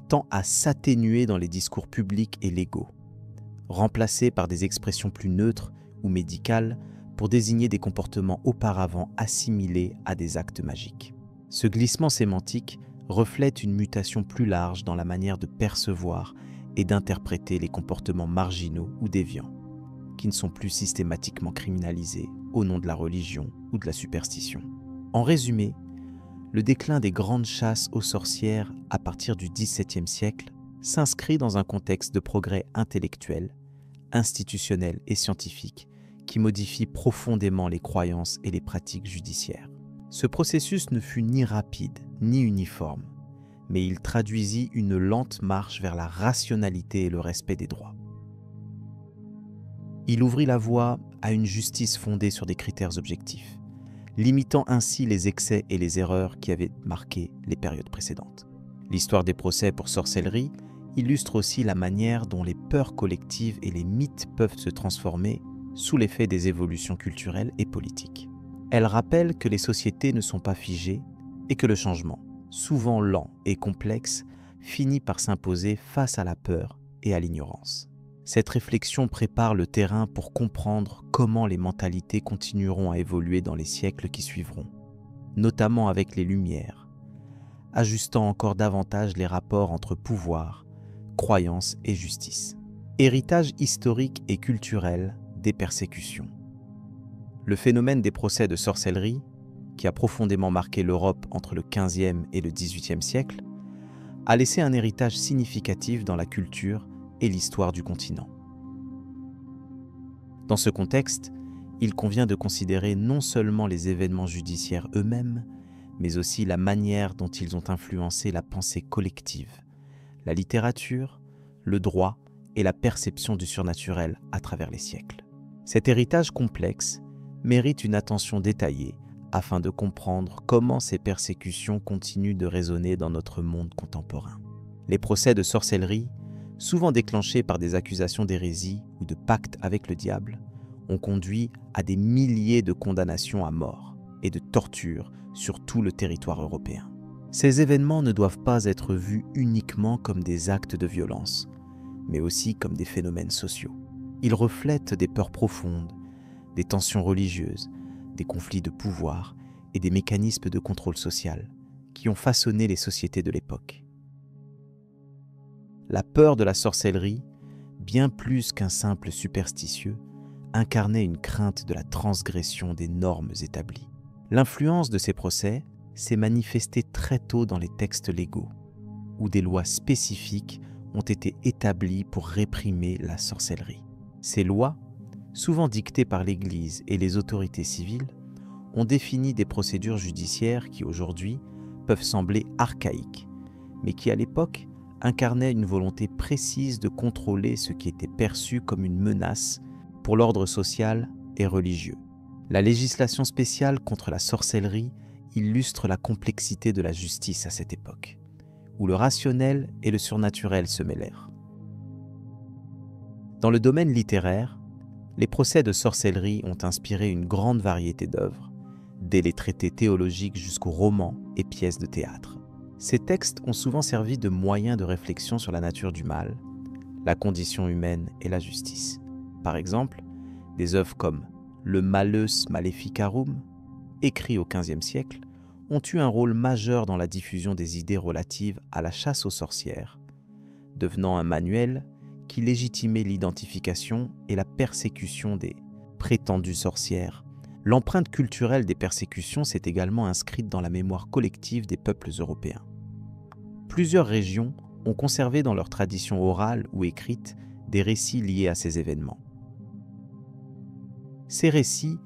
tend à s'atténuer dans les discours publics et légaux, remplacé par des expressions plus neutres ou médicales pour désigner des comportements auparavant assimilés à des actes magiques. Ce glissement sémantique reflète une mutation plus large dans la manière de percevoir et d'interpréter les comportements marginaux ou déviants, qui ne sont plus systématiquement criminalisés au nom de la religion ou de la superstition. En résumé, le déclin des grandes chasses aux sorcières à partir du XVIIe siècle s'inscrit dans un contexte de progrès intellectuel, institutionnel et scientifique qui modifie profondément les croyances et les pratiques judiciaires. Ce processus ne fut ni rapide ni uniforme, mais il traduisit une lente marche vers la rationalité et le respect des droits. Il ouvrit la voie à une justice fondée sur des critères objectifs, limitant ainsi les excès et les erreurs qui avaient marqué les périodes précédentes. L'histoire des procès pour sorcellerie illustre aussi la manière dont les peurs collectives et les mythes peuvent se transformer sous l'effet des évolutions culturelles et politiques. Elle rappelle que les sociétés ne sont pas figées et que le changement, souvent lent et complexe, finit par s'imposer face à la peur et à l'ignorance. Cette réflexion prépare le terrain pour comprendre comment les mentalités continueront à évoluer dans les siècles qui suivront, notamment avec les Lumières, ajustant encore davantage les rapports entre pouvoir, croyance et justice. Héritage historique et culturel des persécutions. Le phénomène des procès de sorcellerie, qui a profondément marqué l'Europe entre le XVe et le XVIIIe siècle, a laissé un héritage significatif dans la culture et l'histoire du continent. Dans ce contexte, il convient de considérer non seulement les événements judiciaires eux-mêmes, mais aussi la manière dont ils ont influencé la pensée collective, la littérature, le droit et la perception du surnaturel à travers les siècles. Cet héritage complexe mérite une attention détaillée afin de comprendre comment ces persécutions continuent de résonner dans notre monde contemporain. Les procès de sorcellerie, souvent déclenchés par des accusations d'hérésie ou de pacte avec le diable, ont conduit à des milliers de condamnations à mort et de tortures sur tout le territoire européen. Ces événements ne doivent pas être vus uniquement comme des actes de violence, mais aussi comme des phénomènes sociaux. Ils reflètent des peurs profondes, des tensions religieuses, des conflits de pouvoir et des mécanismes de contrôle social qui ont façonné les sociétés de l'époque. La peur de la sorcellerie, bien plus qu'un simple superstitieux, incarnait une crainte de la transgression des normes établies. L'influence de ces procès s'est manifestée très tôt dans les textes légaux, où des lois spécifiques ont été établies pour réprimer la sorcellerie. Ces lois, souvent dictées par l'Église et les autorités civiles, ont défini des procédures judiciaires qui aujourd'hui peuvent sembler archaïques, mais qui à l'époque incarnaient une volonté précise de contrôler ce qui était perçu comme une menace pour l'ordre social et religieux. La législation spéciale contre la sorcellerie illustre la complexité de la justice à cette époque, où le rationnel et le surnaturel se mêlèrent. Dans le domaine littéraire, les procès de sorcellerie ont inspiré une grande variété d'œuvres, dès les traités théologiques jusqu'aux romans et pièces de théâtre. Ces textes ont souvent servi de moyen de réflexion sur la nature du mal, la condition humaine et la justice. Par exemple, des œuvres comme Le Malleus Maleficarum, écrit au XVe siècle, ont eu un rôle majeur dans la diffusion des idées relatives à la chasse aux sorcières, devenant un manuel qui légitimait l'identification et la persécution des prétendues sorcières. L'empreinte culturelle des persécutions s'est également inscrite dans la mémoire collective des peuples européens. Plusieurs régions ont conservé dans leur tradition orale ou écrite des récits liés à ces événements. Ces récits,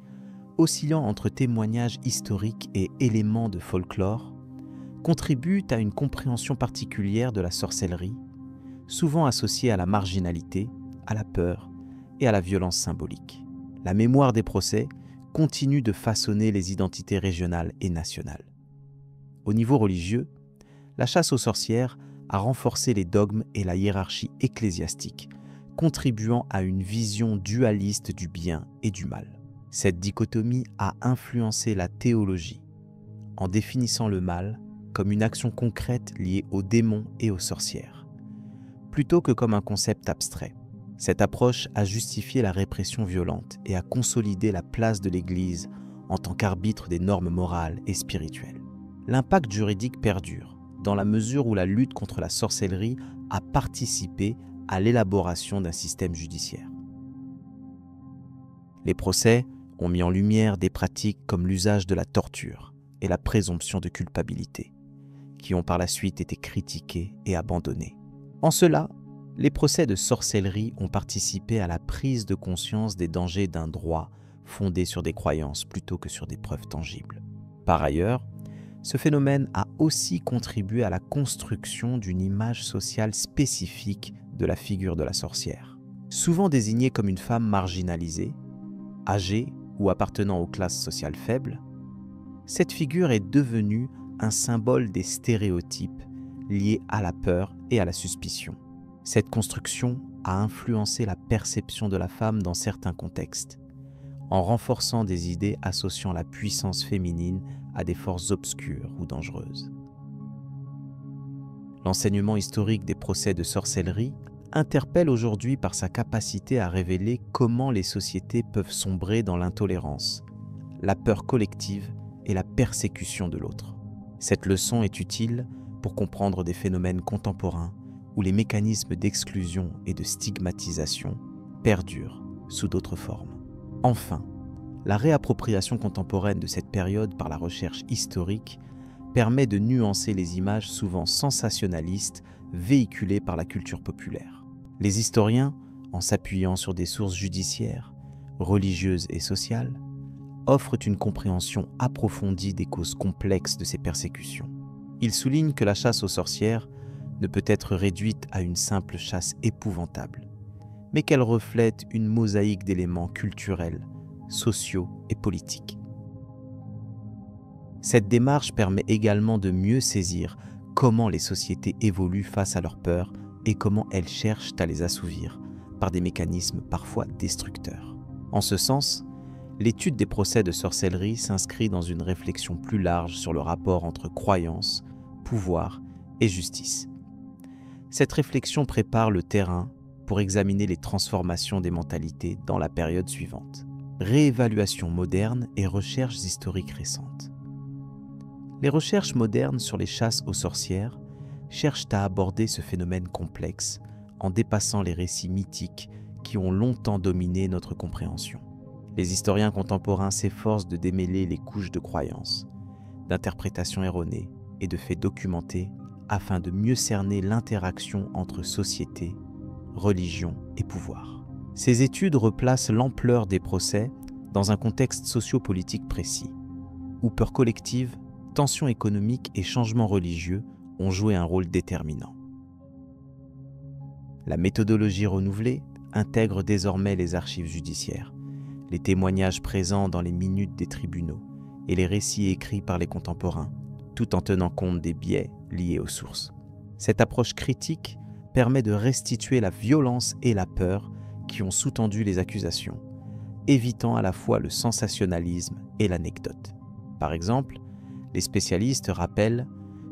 oscillant entre témoignages historiques et éléments de folklore, contribuent à une compréhension particulière de la sorcellerie, souvent associée à la marginalité, à la peur et à la violence symbolique. La mémoire des procès continue de façonner les identités régionales et nationales. Au niveau religieux, la chasse aux sorcières a renforcé les dogmes et la hiérarchie ecclésiastique, contribuant à une vision dualiste du bien et du mal. Cette dichotomie a influencé la théologie, en définissant le mal comme une action concrète liée aux démons et aux sorcières, plutôt que comme un concept abstrait. Cette approche a justifié la répression violente et a consolidé la place de l'Église en tant qu'arbitre des normes morales et spirituelles. L'impact juridique perdure, dans la mesure où la lutte contre la sorcellerie a participé à l'élaboration d'un système judiciaire. Les procès ont mis en lumière des pratiques comme l'usage de la torture et la présomption de culpabilité, qui ont par la suite été critiquées et abandonnées. En cela, les procès de sorcellerie ont participé à la prise de conscience des dangers d'un droit fondé sur des croyances plutôt que sur des preuves tangibles. Par ailleurs, ce phénomène a aussi contribué à la construction d'une image sociale spécifique de la figure de la sorcière. Souvent désignée comme une femme marginalisée, âgée ou appartenant aux classes sociales faibles, cette figure est devenue un symbole des stéréotypes liés à la peur et à la suspicion. Cette construction a influencé la perception de la femme dans certains contextes, en renforçant des idées associant la puissance féminine à des forces obscures ou dangereuses. L'enseignement historique des procès de sorcellerie interpelle aujourd'hui par sa capacité à révéler comment les sociétés peuvent sombrer dans l'intolérance, la peur collective et la persécution de l'autre. Cette leçon est utile pour comprendre des phénomènes contemporains où les mécanismes d'exclusion et de stigmatisation perdurent sous d'autres formes. Enfin, la réappropriation contemporaine de cette période par la recherche historique permet de nuancer les images souvent sensationnalistes véhiculées par la culture populaire. Les historiens, en s'appuyant sur des sources judiciaires, religieuses et sociales, offrent une compréhension approfondie des causes complexes de ces persécutions. Ils soulignent que la chasse aux sorcières ne peut être réduite à une simple chasse épouvantable, mais qu'elle reflète une mosaïque d'éléments culturels, sociaux et politiques. Cette démarche permet également de mieux saisir comment les sociétés évoluent face à leurs peurs et comment elles cherchent à les assouvir par des mécanismes parfois destructeurs. En ce sens, l'étude des procès de sorcellerie s'inscrit dans une réflexion plus large sur le rapport entre croyance, pouvoir et justice. Cette réflexion prépare le terrain pour examiner les transformations des mentalités dans la période suivante. Réévaluation moderne et recherches historiques récentes. Les recherches modernes sur les chasses aux sorcières cherchent à aborder ce phénomène complexe en dépassant les récits mythiques qui ont longtemps dominé notre compréhension. Les historiens contemporains s'efforcent de démêler les couches de croyances, d'interprétations erronées et de faits documentés afin de mieux cerner l'interaction entre société, religion et pouvoir. Ces études replacent l'ampleur des procès dans un contexte socio-politique précis, où peur collective, tensions économiques et changements religieux ont joué un rôle déterminant. La méthodologie renouvelée intègre désormais les archives judiciaires, les témoignages présents dans les minutes des tribunaux et les récits écrits par les contemporains, tout en tenant compte des biais liés aux sources. Cette approche critique permet de restituer la violence et la peur qui ont sous-tendu les accusations, évitant à la fois le sensationnalisme et l'anecdote. Par exemple, les spécialistes rappellent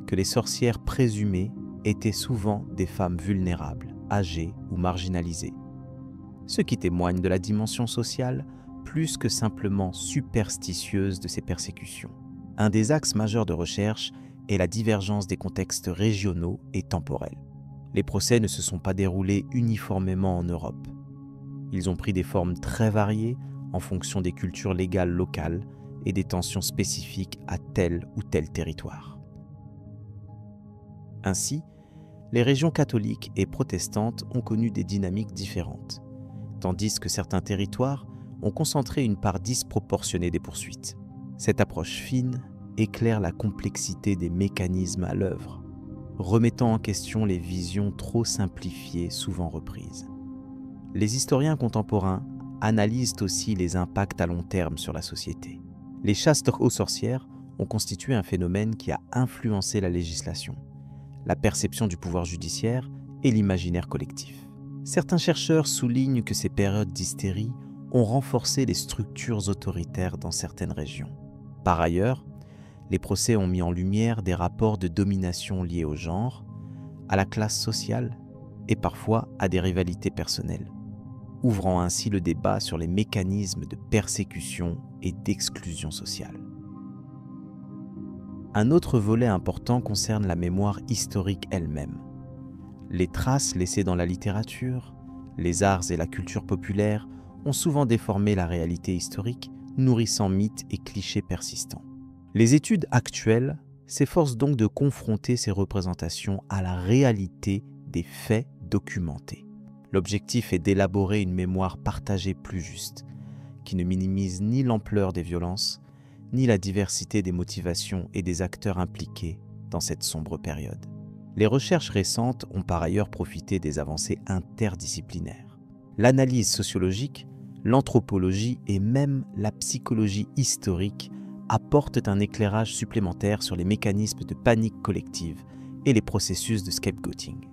que les sorcières présumées étaient souvent des femmes vulnérables, âgées ou marginalisées, ce qui témoigne de la dimension sociale plus que simplement superstitieuse de ces persécutions. Un des axes majeurs de recherche est la divergence des contextes régionaux et temporels. Les procès ne se sont pas déroulés uniformément en Europe. Ils ont pris des formes très variées en fonction des cultures légales locales et des tensions spécifiques à tel ou tel territoire. Ainsi, les régions catholiques et protestantes ont connu des dynamiques différentes, tandis que certains territoires ont concentré une part disproportionnée des poursuites. Cette approche fine éclaire la complexité des mécanismes à l'œuvre, remettant en question les visions trop simplifiées souvent reprises. Les historiens contemporains analysent aussi les impacts à long terme sur la société. Les chasses aux sorcières ont constitué un phénomène qui a influencé la législation, la perception du pouvoir judiciaire et l'imaginaire collectif. Certains chercheurs soulignent que ces périodes d'hystérie ont renforcé les structures autoritaires dans certaines régions. Par ailleurs, les procès ont mis en lumière des rapports de domination liés au genre, à la classe sociale et parfois à des rivalités personnelles, ouvrant ainsi le débat sur les mécanismes de persécution et d'exclusion sociale. Un autre volet important concerne la mémoire historique elle-même. Les traces laissées dans la littérature, les arts et la culture populaire ont souvent déformé la réalité historique, nourrissant mythes et clichés persistants. Les études actuelles s'efforcent donc de confronter ces représentations à la réalité des faits documentés. L'objectif est d'élaborer une mémoire partagée plus juste, qui ne minimise ni l'ampleur des violences, ni la diversité des motivations et des acteurs impliqués dans cette sombre période. Les recherches récentes ont par ailleurs profité des avancées interdisciplinaires. L'analyse sociologique, l'anthropologie et même la psychologie historique apportent un éclairage supplémentaire sur les mécanismes de panique collective et les processus de scapegoating.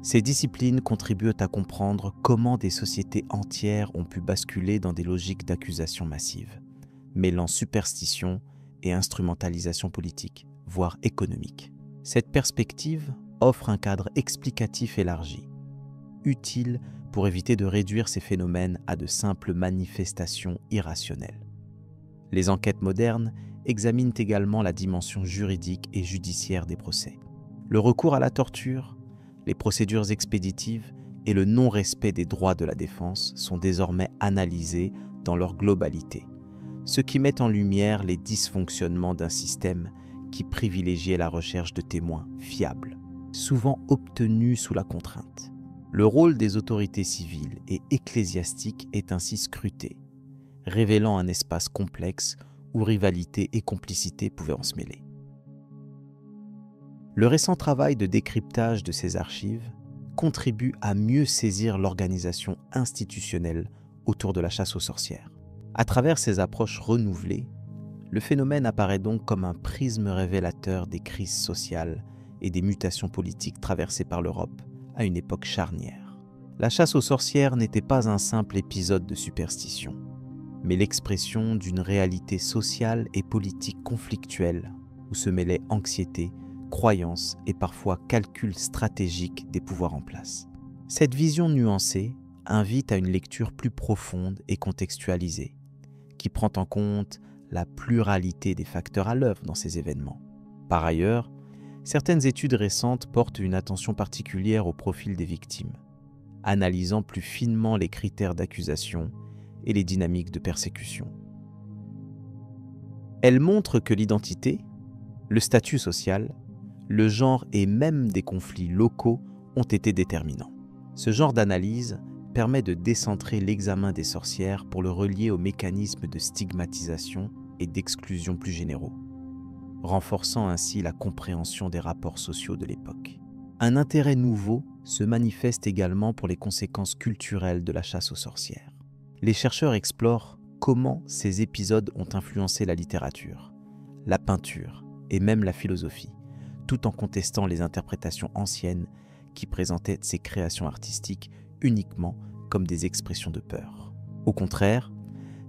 Ces disciplines contribuent à comprendre comment des sociétés entières ont pu basculer dans des logiques d'accusation massive, mêlant superstition et instrumentalisation politique, voire économique. Cette perspective offre un cadre explicatif élargi, utile pour éviter de réduire ces phénomènes à de simples manifestations irrationnelles. Les enquêtes modernes examinent également la dimension juridique et judiciaire des procès. Le recours à la torture, les procédures expéditives et le non-respect des droits de la défense sont désormais analysés dans leur globalité, ce qui met en lumière les dysfonctionnements d'un système qui privilégiait la recherche de témoins fiables, souvent obtenus sous la contrainte. Le rôle des autorités civiles et ecclésiastiques est ainsi scruté, révélant un espace complexe où rivalité et complicité pouvaient en se mêler. Le récent travail de décryptage de ces archives contribue à mieux saisir l'organisation institutionnelle autour de la chasse aux sorcières. À travers ces approches renouvelées, le phénomène apparaît donc comme un prisme révélateur des crises sociales et des mutations politiques traversées par l'Europe à une époque charnière. La chasse aux sorcières n'était pas un simple épisode de superstition, mais l'expression d'une réalité sociale et politique conflictuelle où se mêlaient anxiété, croyances et parfois calculs stratégiques des pouvoirs en place. Cette vision nuancée invite à une lecture plus profonde et contextualisée, qui prend en compte la pluralité des facteurs à l'œuvre dans ces événements. Par ailleurs, certaines études récentes portent une attention particulière au profil des victimes, analysant plus finement les critères d'accusation et les dynamiques de persécution. Elles montrent que l'identité, le statut social, le genre et même des conflits locaux ont été déterminants. Ce genre d'analyse permet de décentrer l'examen des sorcières pour le relier aux mécanismes de stigmatisation et d'exclusion plus généraux, renforçant ainsi la compréhension des rapports sociaux de l'époque. Un intérêt nouveau se manifeste également pour les conséquences culturelles de la chasse aux sorcières. Les chercheurs explorent comment ces épisodes ont influencé la littérature, la peinture et même la philosophie, tout en contestant les interprétations anciennes qui présentaient ces créations artistiques uniquement comme des expressions de peur. Au contraire,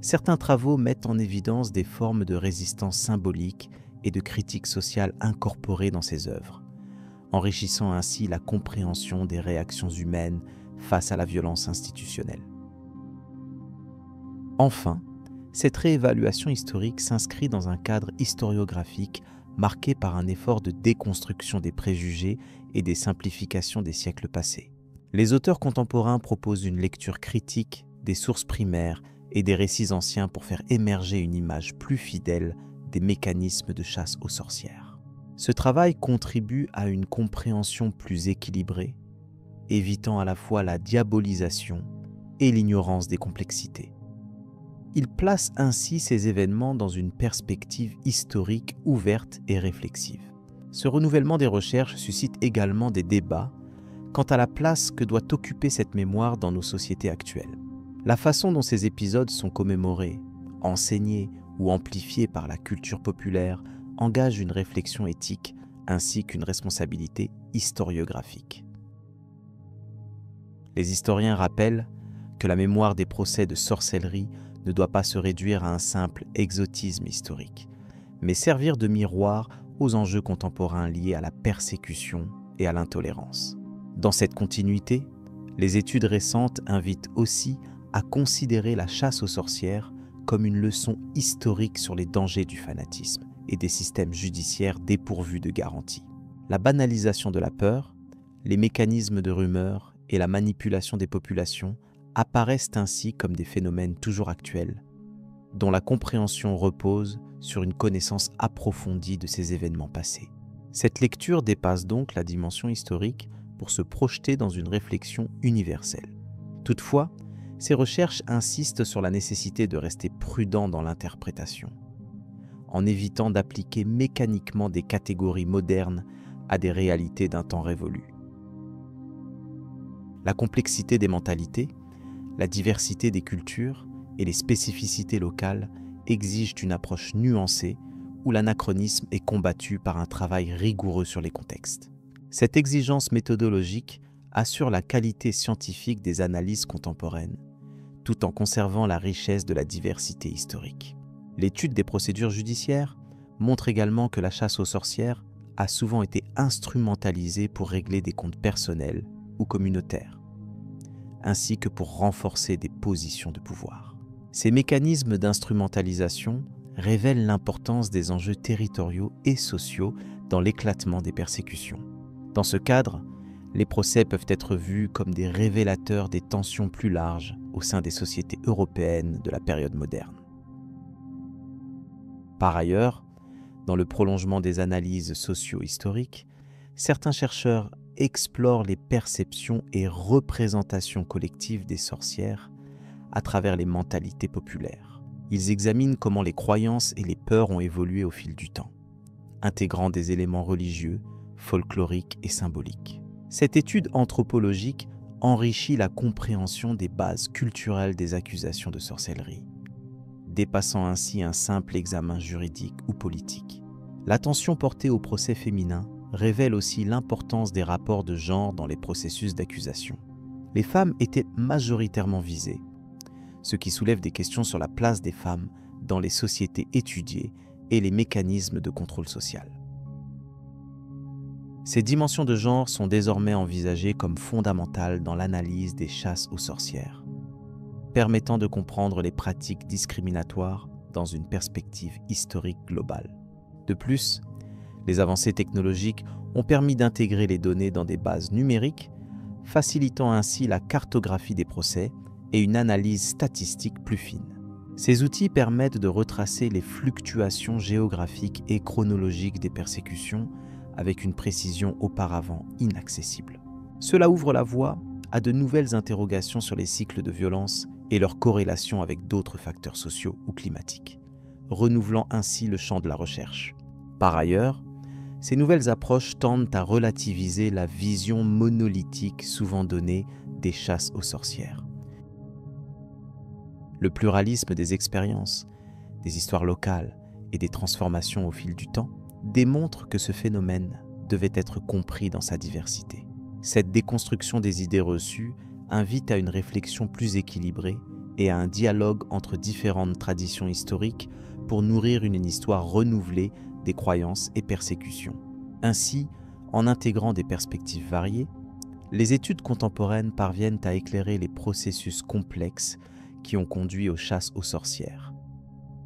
certains travaux mettent en évidence des formes de résistance symbolique et de critique sociale incorporées dans ces œuvres, enrichissant ainsi la compréhension des réactions humaines face à la violence institutionnelle. Enfin, cette réévaluation historique s'inscrit dans un cadre historiographique marqué par un effort de déconstruction des préjugés et des simplifications des siècles passés. Les auteurs contemporains proposent une lecture critique des sources primaires et des récits anciens pour faire émerger une image plus fidèle des mécanismes de chasse aux sorcières. Ce travail contribue à une compréhension plus équilibrée, évitant à la fois la diabolisation et l'ignorance des complexités. Il place ainsi ces événements dans une perspective historique ouverte et réflexive. Ce renouvellement des recherches suscite également des débats quant à la place que doit occuper cette mémoire dans nos sociétés actuelles. La façon dont ces épisodes sont commémorés, enseignés ou amplifiés par la culture populaire engage une réflexion éthique ainsi qu'une responsabilité historiographique. Les historiens rappellent que la mémoire des procès de sorcellerie ne doit pas se réduire à un simple exotisme historique, mais servir de miroir aux enjeux contemporains liés à la persécution et à l'intolérance. Dans cette continuité, les études récentes invitent aussi à considérer la chasse aux sorcières comme une leçon historique sur les dangers du fanatisme et des systèmes judiciaires dépourvus de garanties. La banalisation de la peur, les mécanismes de rumeur et la manipulation des populations apparaissent ainsi comme des phénomènes toujours actuels, dont la compréhension repose sur une connaissance approfondie de ces événements passés. Cette lecture dépasse donc la dimension historique pour se projeter dans une réflexion universelle. Toutefois, ces recherches insistent sur la nécessité de rester prudent dans l'interprétation, en évitant d'appliquer mécaniquement des catégories modernes à des réalités d'un temps révolu. La complexité des mentalités, la diversité des cultures et les spécificités locales exigent une approche nuancée où l'anachronisme est combattu par un travail rigoureux sur les contextes. Cette exigence méthodologique assure la qualité scientifique des analyses contemporaines, tout en conservant la richesse de la diversité historique. L'étude des procédures judiciaires montre également que la chasse aux sorcières a souvent été instrumentalisée pour régler des comptes personnels ou communautaires, ainsi que pour renforcer des positions de pouvoir. Ces mécanismes d'instrumentalisation révèlent l'importance des enjeux territoriaux et sociaux dans l'éclatement des persécutions. Dans ce cadre, les procès peuvent être vus comme des révélateurs des tensions plus larges au sein des sociétés européennes de la période moderne. Par ailleurs, dans le prolongement des analyses socio-historiques, certains chercheurs explorent les perceptions et représentations collectives des sorcières à travers les mentalités populaires. Ils examinent comment les croyances et les peurs ont évolué au fil du temps, intégrant des éléments religieux, folkloriques et symboliques. Cette étude anthropologique enrichit la compréhension des bases culturelles des accusations de sorcellerie, dépassant ainsi un simple examen juridique ou politique. L'attention portée au procès féminin révèle aussi l'importance des rapports de genre dans les processus d'accusation. Les femmes étaient majoritairement visées, ce qui soulève des questions sur la place des femmes dans les sociétés étudiées et les mécanismes de contrôle social. Ces dimensions de genre sont désormais envisagées comme fondamentales dans l'analyse des chasses aux sorcières, permettant de comprendre les pratiques discriminatoires dans une perspective historique globale. De plus, les avancées technologiques ont permis d'intégrer les données dans des bases numériques, facilitant ainsi la cartographie des procès et une analyse statistique plus fine. Ces outils permettent de retracer les fluctuations géographiques et chronologiques des persécutions avec une précision auparavant inaccessible. Cela ouvre la voie à de nouvelles interrogations sur les cycles de violence et leur corrélation avec d'autres facteurs sociaux ou climatiques, renouvelant ainsi le champ de la recherche. Par ailleurs, ces nouvelles approches tendent à relativiser la vision monolithique souvent donnée des chasses aux sorcières. Le pluralisme des expériences, des histoires locales et des transformations au fil du temps démontre que ce phénomène devait être compris dans sa diversité. Cette déconstruction des idées reçues invite à une réflexion plus équilibrée et à un dialogue entre différentes traditions historiques pour nourrir une histoire renouvelée des croyances et persécutions. Ainsi, en intégrant des perspectives variées, les études contemporaines parviennent à éclairer les processus complexes qui ont conduit aux chasses aux sorcières,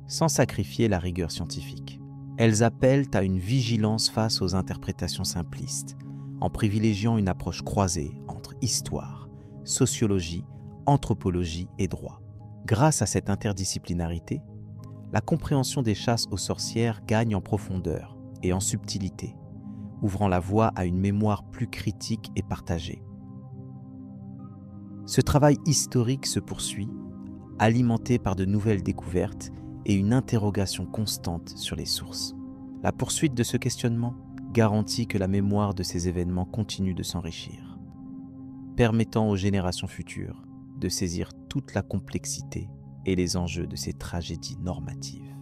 sans sacrifier la rigueur scientifique. Elles appellent à une vigilance face aux interprétations simplistes, en privilégiant une approche croisée entre histoire, sociologie, anthropologie et droit. Grâce à cette interdisciplinarité, la compréhension des chasses aux sorcières gagne en profondeur et en subtilité, ouvrant la voie à une mémoire plus critique et partagée. Ce travail historique se poursuit, alimenté par de nouvelles découvertes et une interrogation constante sur les sources. La poursuite de ce questionnement garantit que la mémoire de ces événements continue de s'enrichir, permettant aux générations futures de saisir toute la complexité et les enjeux de ces tragédies normatives.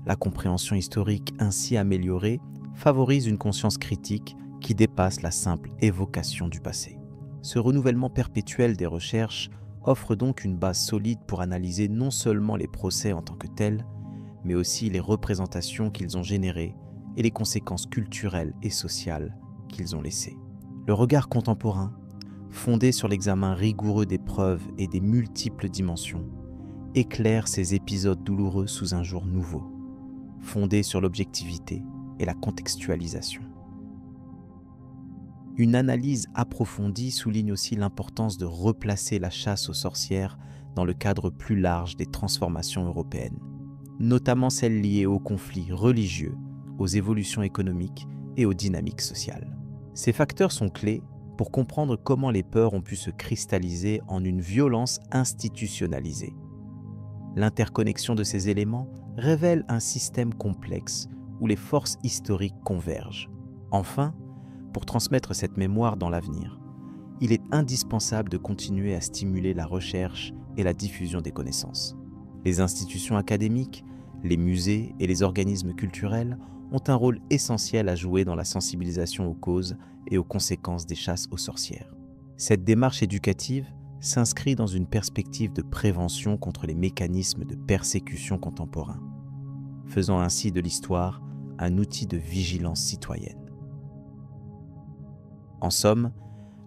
La compréhension historique ainsi améliorée favorise une conscience critique qui dépasse la simple évocation du passé. Ce renouvellement perpétuel des recherches offre donc une base solide pour analyser non seulement les procès en tant que tels, mais aussi les représentations qu'ils ont générées et les conséquences culturelles et sociales qu'ils ont laissées. Le regard contemporain, fondé sur l'examen rigoureux des preuves et des multiples dimensions, éclaire ces épisodes douloureux sous un jour nouveau, fondé sur l'objectivité et la contextualisation. Une analyse approfondie souligne aussi l'importance de replacer la chasse aux sorcières dans le cadre plus large des transformations européennes, notamment celles liées aux conflits religieux, aux évolutions économiques et aux dynamiques sociales. Ces facteurs sont clés pour comprendre comment les peurs ont pu se cristalliser en une violence institutionnalisée. L'interconnexion de ces éléments révèle un système complexe où les forces historiques convergent. Enfin, pour transmettre cette mémoire dans l'avenir, il est indispensable de continuer à stimuler la recherche et la diffusion des connaissances. Les institutions académiques, les musées et les organismes culturels ont un rôle essentiel à jouer dans la sensibilisation aux causes et aux conséquences des chasses aux sorcières. Cette démarche éducative s'inscrit dans une perspective de prévention contre les mécanismes de persécution contemporains, faisant ainsi de l'histoire un outil de vigilance citoyenne. En somme,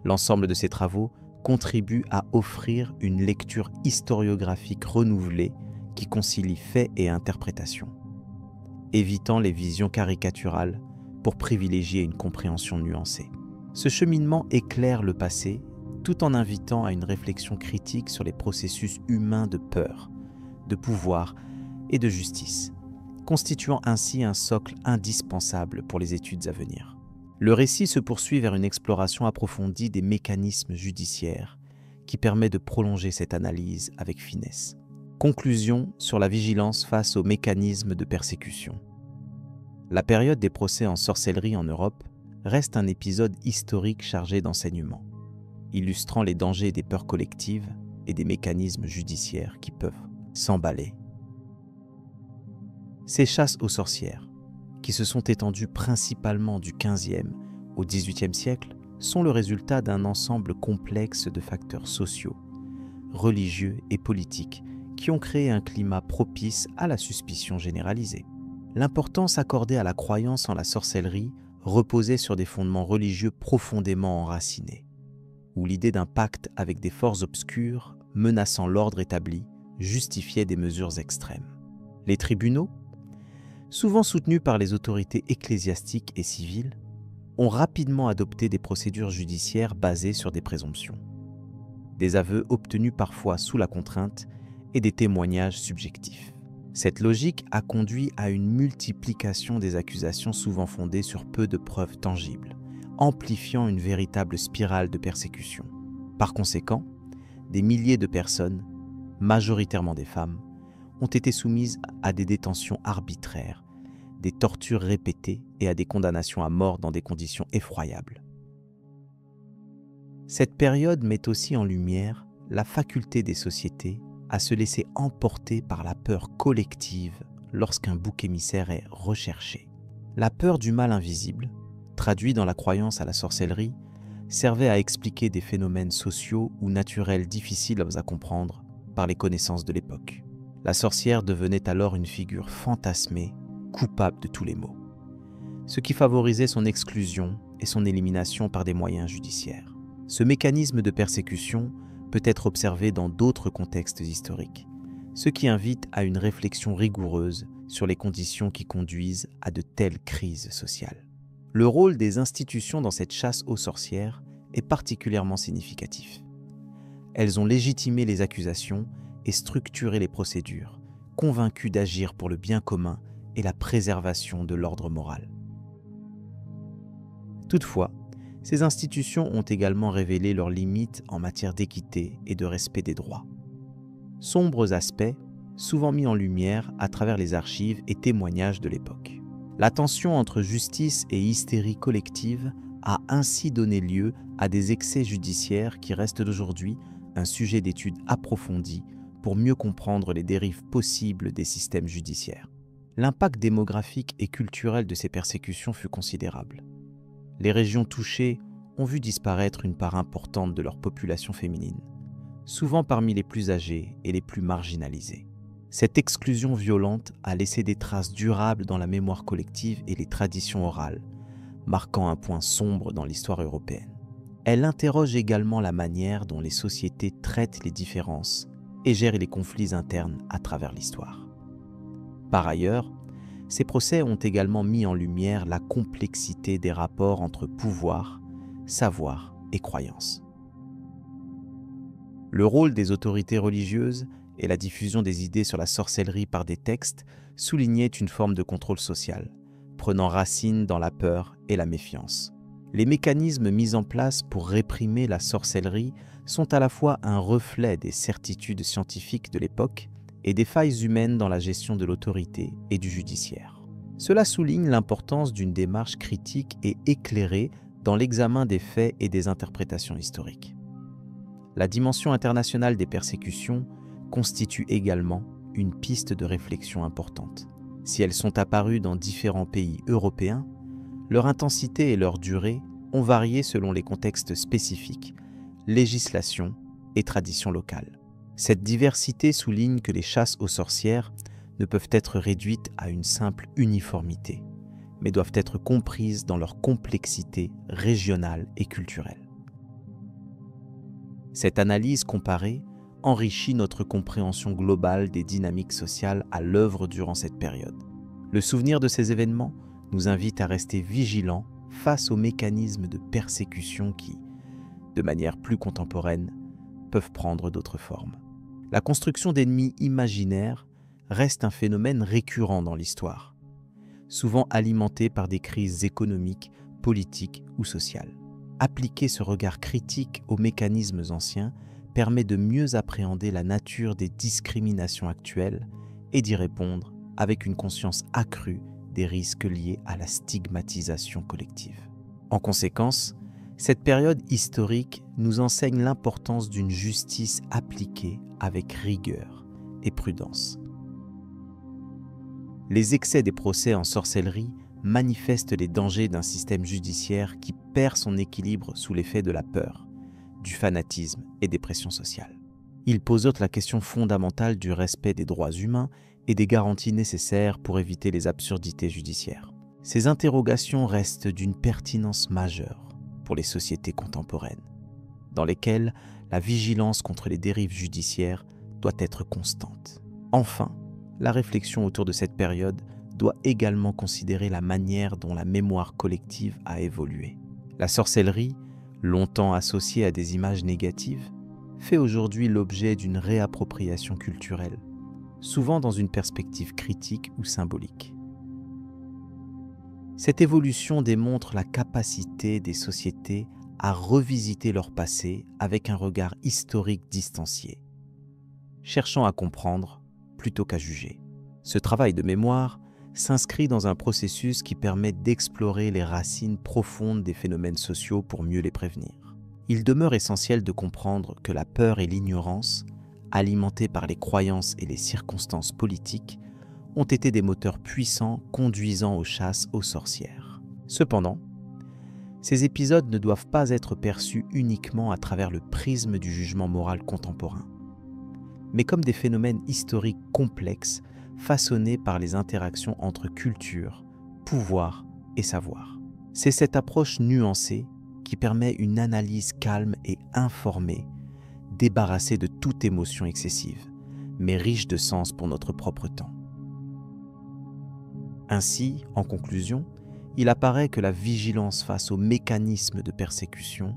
l'ensemble de ces travaux contribue à offrir une lecture historiographique renouvelée qui concilie faits et interprétations, évitant les visions caricaturales pour privilégier une compréhension nuancée. Ce cheminement éclaire le passé tout en invitant à une réflexion critique sur les processus humains de peur, de pouvoir et de justice, constituant ainsi un socle indispensable pour les études à venir. Le récit se poursuit vers une exploration approfondie des mécanismes judiciaires qui permet de prolonger cette analyse avec finesse. Conclusion sur la vigilance face aux mécanismes de persécution. La période des procès en sorcellerie en Europe reste un épisode historique chargé d'enseignements, illustrant les dangers des peurs collectives et des mécanismes judiciaires qui peuvent s'emballer. Ces chasses aux sorcières, qui se sont étendues principalement du XVe au XVIIIe siècle, sont le résultat d'un ensemble complexe de facteurs sociaux, religieux et politiques qui ont créé un climat propice à la suspicion généralisée. L'importance accordée à la croyance en la sorcellerie reposait sur des fondements religieux profondément enracinés, où l'idée d'un pacte avec des forces obscures menaçant l'ordre établi justifiait des mesures extrêmes. Les tribunaux, souvent soutenus par les autorités ecclésiastiques et civiles, ont rapidement adopté des procédures judiciaires basées sur des présomptions, des aveux obtenus parfois sous la contrainte et des témoignages subjectifs. Cette logique a conduit à une multiplication des accusations souvent fondées sur peu de preuves tangibles, amplifiant une véritable spirale de persécution. Par conséquent, des milliers de personnes, majoritairement des femmes, ont été soumises à des détentions arbitraires, des tortures répétées et à des condamnations à mort dans des conditions effroyables. Cette période met aussi en lumière la faculté des sociétés à se laisser emporter par la peur collective lorsqu'un bouc émissaire est recherché. La peur du mal invisible, traduit dans la croyance à la sorcellerie, servait à expliquer des phénomènes sociaux ou naturels difficiles à comprendre par les connaissances de l'époque. La sorcière devenait alors une figure fantasmée, coupable de tous les maux, ce qui favorisait son exclusion et son élimination par des moyens judiciaires. Ce mécanisme de persécution peut être observé dans d'autres contextes historiques, ce qui invite à une réflexion rigoureuse sur les conditions qui conduisent à de telles crises sociales. Le rôle des institutions dans cette chasse aux sorcières est particulièrement significatif. Elles ont légitimé les accusations et structuré les procédures, convaincues d'agir pour le bien commun et la préservation de l'ordre moral. Toutefois, ces institutions ont également révélé leurs limites en matière d'équité et de respect des droits. Sombres aspects, souvent mis en lumière à travers les archives et témoignages de l'époque. La tension entre justice et hystérie collective a ainsi donné lieu à des excès judiciaires qui restent aujourd'hui un sujet d'étude approfondie pour mieux comprendre les dérives possibles des systèmes judiciaires. L'impact démographique et culturel de ces persécutions fut considérable. Les régions touchées ont vu disparaître une part importante de leur population féminine, souvent parmi les plus âgées et les plus marginalisées. Cette exclusion violente a laissé des traces durables dans la mémoire collective et les traditions orales, marquant un point sombre dans l'histoire européenne. Elle interroge également la manière dont les sociétés traitent les différences et gèrent les conflits internes à travers l'histoire. Par ailleurs, ces procès ont également mis en lumière la complexité des rapports entre pouvoir, savoir et croyance. Le rôle des autorités religieuses et la diffusion des idées sur la sorcellerie par des textes soulignaient une forme de contrôle social, prenant racine dans la peur et la méfiance. Les mécanismes mis en place pour réprimer la sorcellerie sont à la fois un reflet des certitudes scientifiques de l'époque et des failles humaines dans la gestion de l'autorité et du judiciaire. Cela souligne l'importance d'une démarche critique et éclairée dans l'examen des faits et des interprétations historiques. La dimension internationale des persécutions constitue également une piste de réflexion importante. Si elles sont apparues dans différents pays européens, leur intensité et leur durée ont varié selon les contextes spécifiques, législations et traditions locales. Cette diversité souligne que les chasses aux sorcières ne peuvent être réduites à une simple uniformité, mais doivent être comprises dans leur complexité régionale et culturelle. Cette analyse comparée enrichit notre compréhension globale des dynamiques sociales à l'œuvre durant cette période. Le souvenir de ces événements nous invite à rester vigilants face aux mécanismes de persécution qui, de manière plus contemporaine, peuvent prendre d'autres formes. La construction d'ennemis imaginaires reste un phénomène récurrent dans l'histoire, souvent alimenté par des crises économiques, politiques ou sociales. Appliquer ce regard critique aux mécanismes anciens permet de mieux appréhender la nature des discriminations actuelles et d'y répondre avec une conscience accrue des risques liés à la stigmatisation collective. En conséquence, cette période historique nous enseigne l'importance d'une justice appliquée avec rigueur et prudence. Les excès des procès en sorcellerie manifestent les dangers d'un système judiciaire qui perd son équilibre sous l'effet de la peur, du fanatisme et des pressions sociales. Il pose la question fondamentale du respect des droits humains et des garanties nécessaires pour éviter les absurdités judiciaires. Ces interrogations restent d'une pertinence majeure pour les sociétés contemporaines, dans lesquelles la vigilance contre les dérives judiciaires doit être constante. Enfin, la réflexion autour de cette période doit également considérer la manière dont la mémoire collective a évolué. La sorcellerie, longtemps associée à des images négatives, fait aujourd'hui l'objet d'une réappropriation culturelle, souvent dans une perspective critique ou symbolique. Cette évolution démontre la capacité des sociétés à revisiter leur passé avec un regard historique distancié, cherchant à comprendre plutôt qu'à juger. Ce travail de mémoire s'inscrit dans un processus qui permet d'explorer les racines profondes des phénomènes sociaux pour mieux les prévenir. Il demeure essentiel de comprendre que la peur et l'ignorance, alimentées par les croyances et les circonstances politiques, ont été des moteurs puissants conduisant aux chasses aux sorcières. Cependant, ces épisodes ne doivent pas être perçus uniquement à travers le prisme du jugement moral contemporain, mais comme des phénomènes historiques complexes façonnés par les interactions entre culture, pouvoir et savoir. C'est cette approche nuancée qui permet une analyse calme et informée, débarrassée de toute émotion excessive, mais riche de sens pour notre propre temps. Ainsi, en conclusion, il apparaît que la vigilance face aux mécanismes de persécution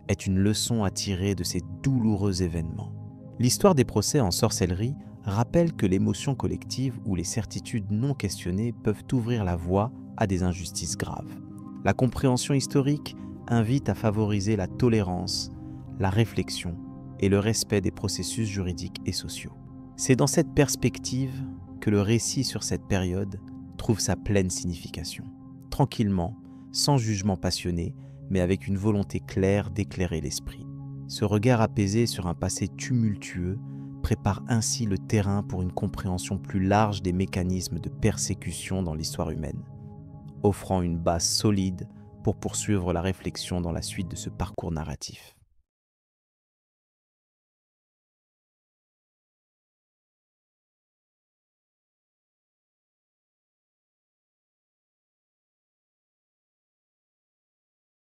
est une leçon à tirer de ces douloureux événements. L'histoire des procès en sorcellerie rappelle que l'émotion collective ou les certitudes non questionnées peuvent ouvrir la voie à des injustices graves. La compréhension historique invite à favoriser la tolérance, la réflexion et le respect des processus juridiques et sociaux. C'est dans cette perspective que le récit sur cette période trouve sa pleine signification. Tranquillement, sans jugement passionné, mais avec une volonté claire d'éclairer l'esprit. Ce regard apaisé sur un passé tumultueux prépare ainsi le terrain pour une compréhension plus large des mécanismes de persécution dans l'histoire humaine, offrant une base solide pour poursuivre la réflexion dans la suite de ce parcours narratif.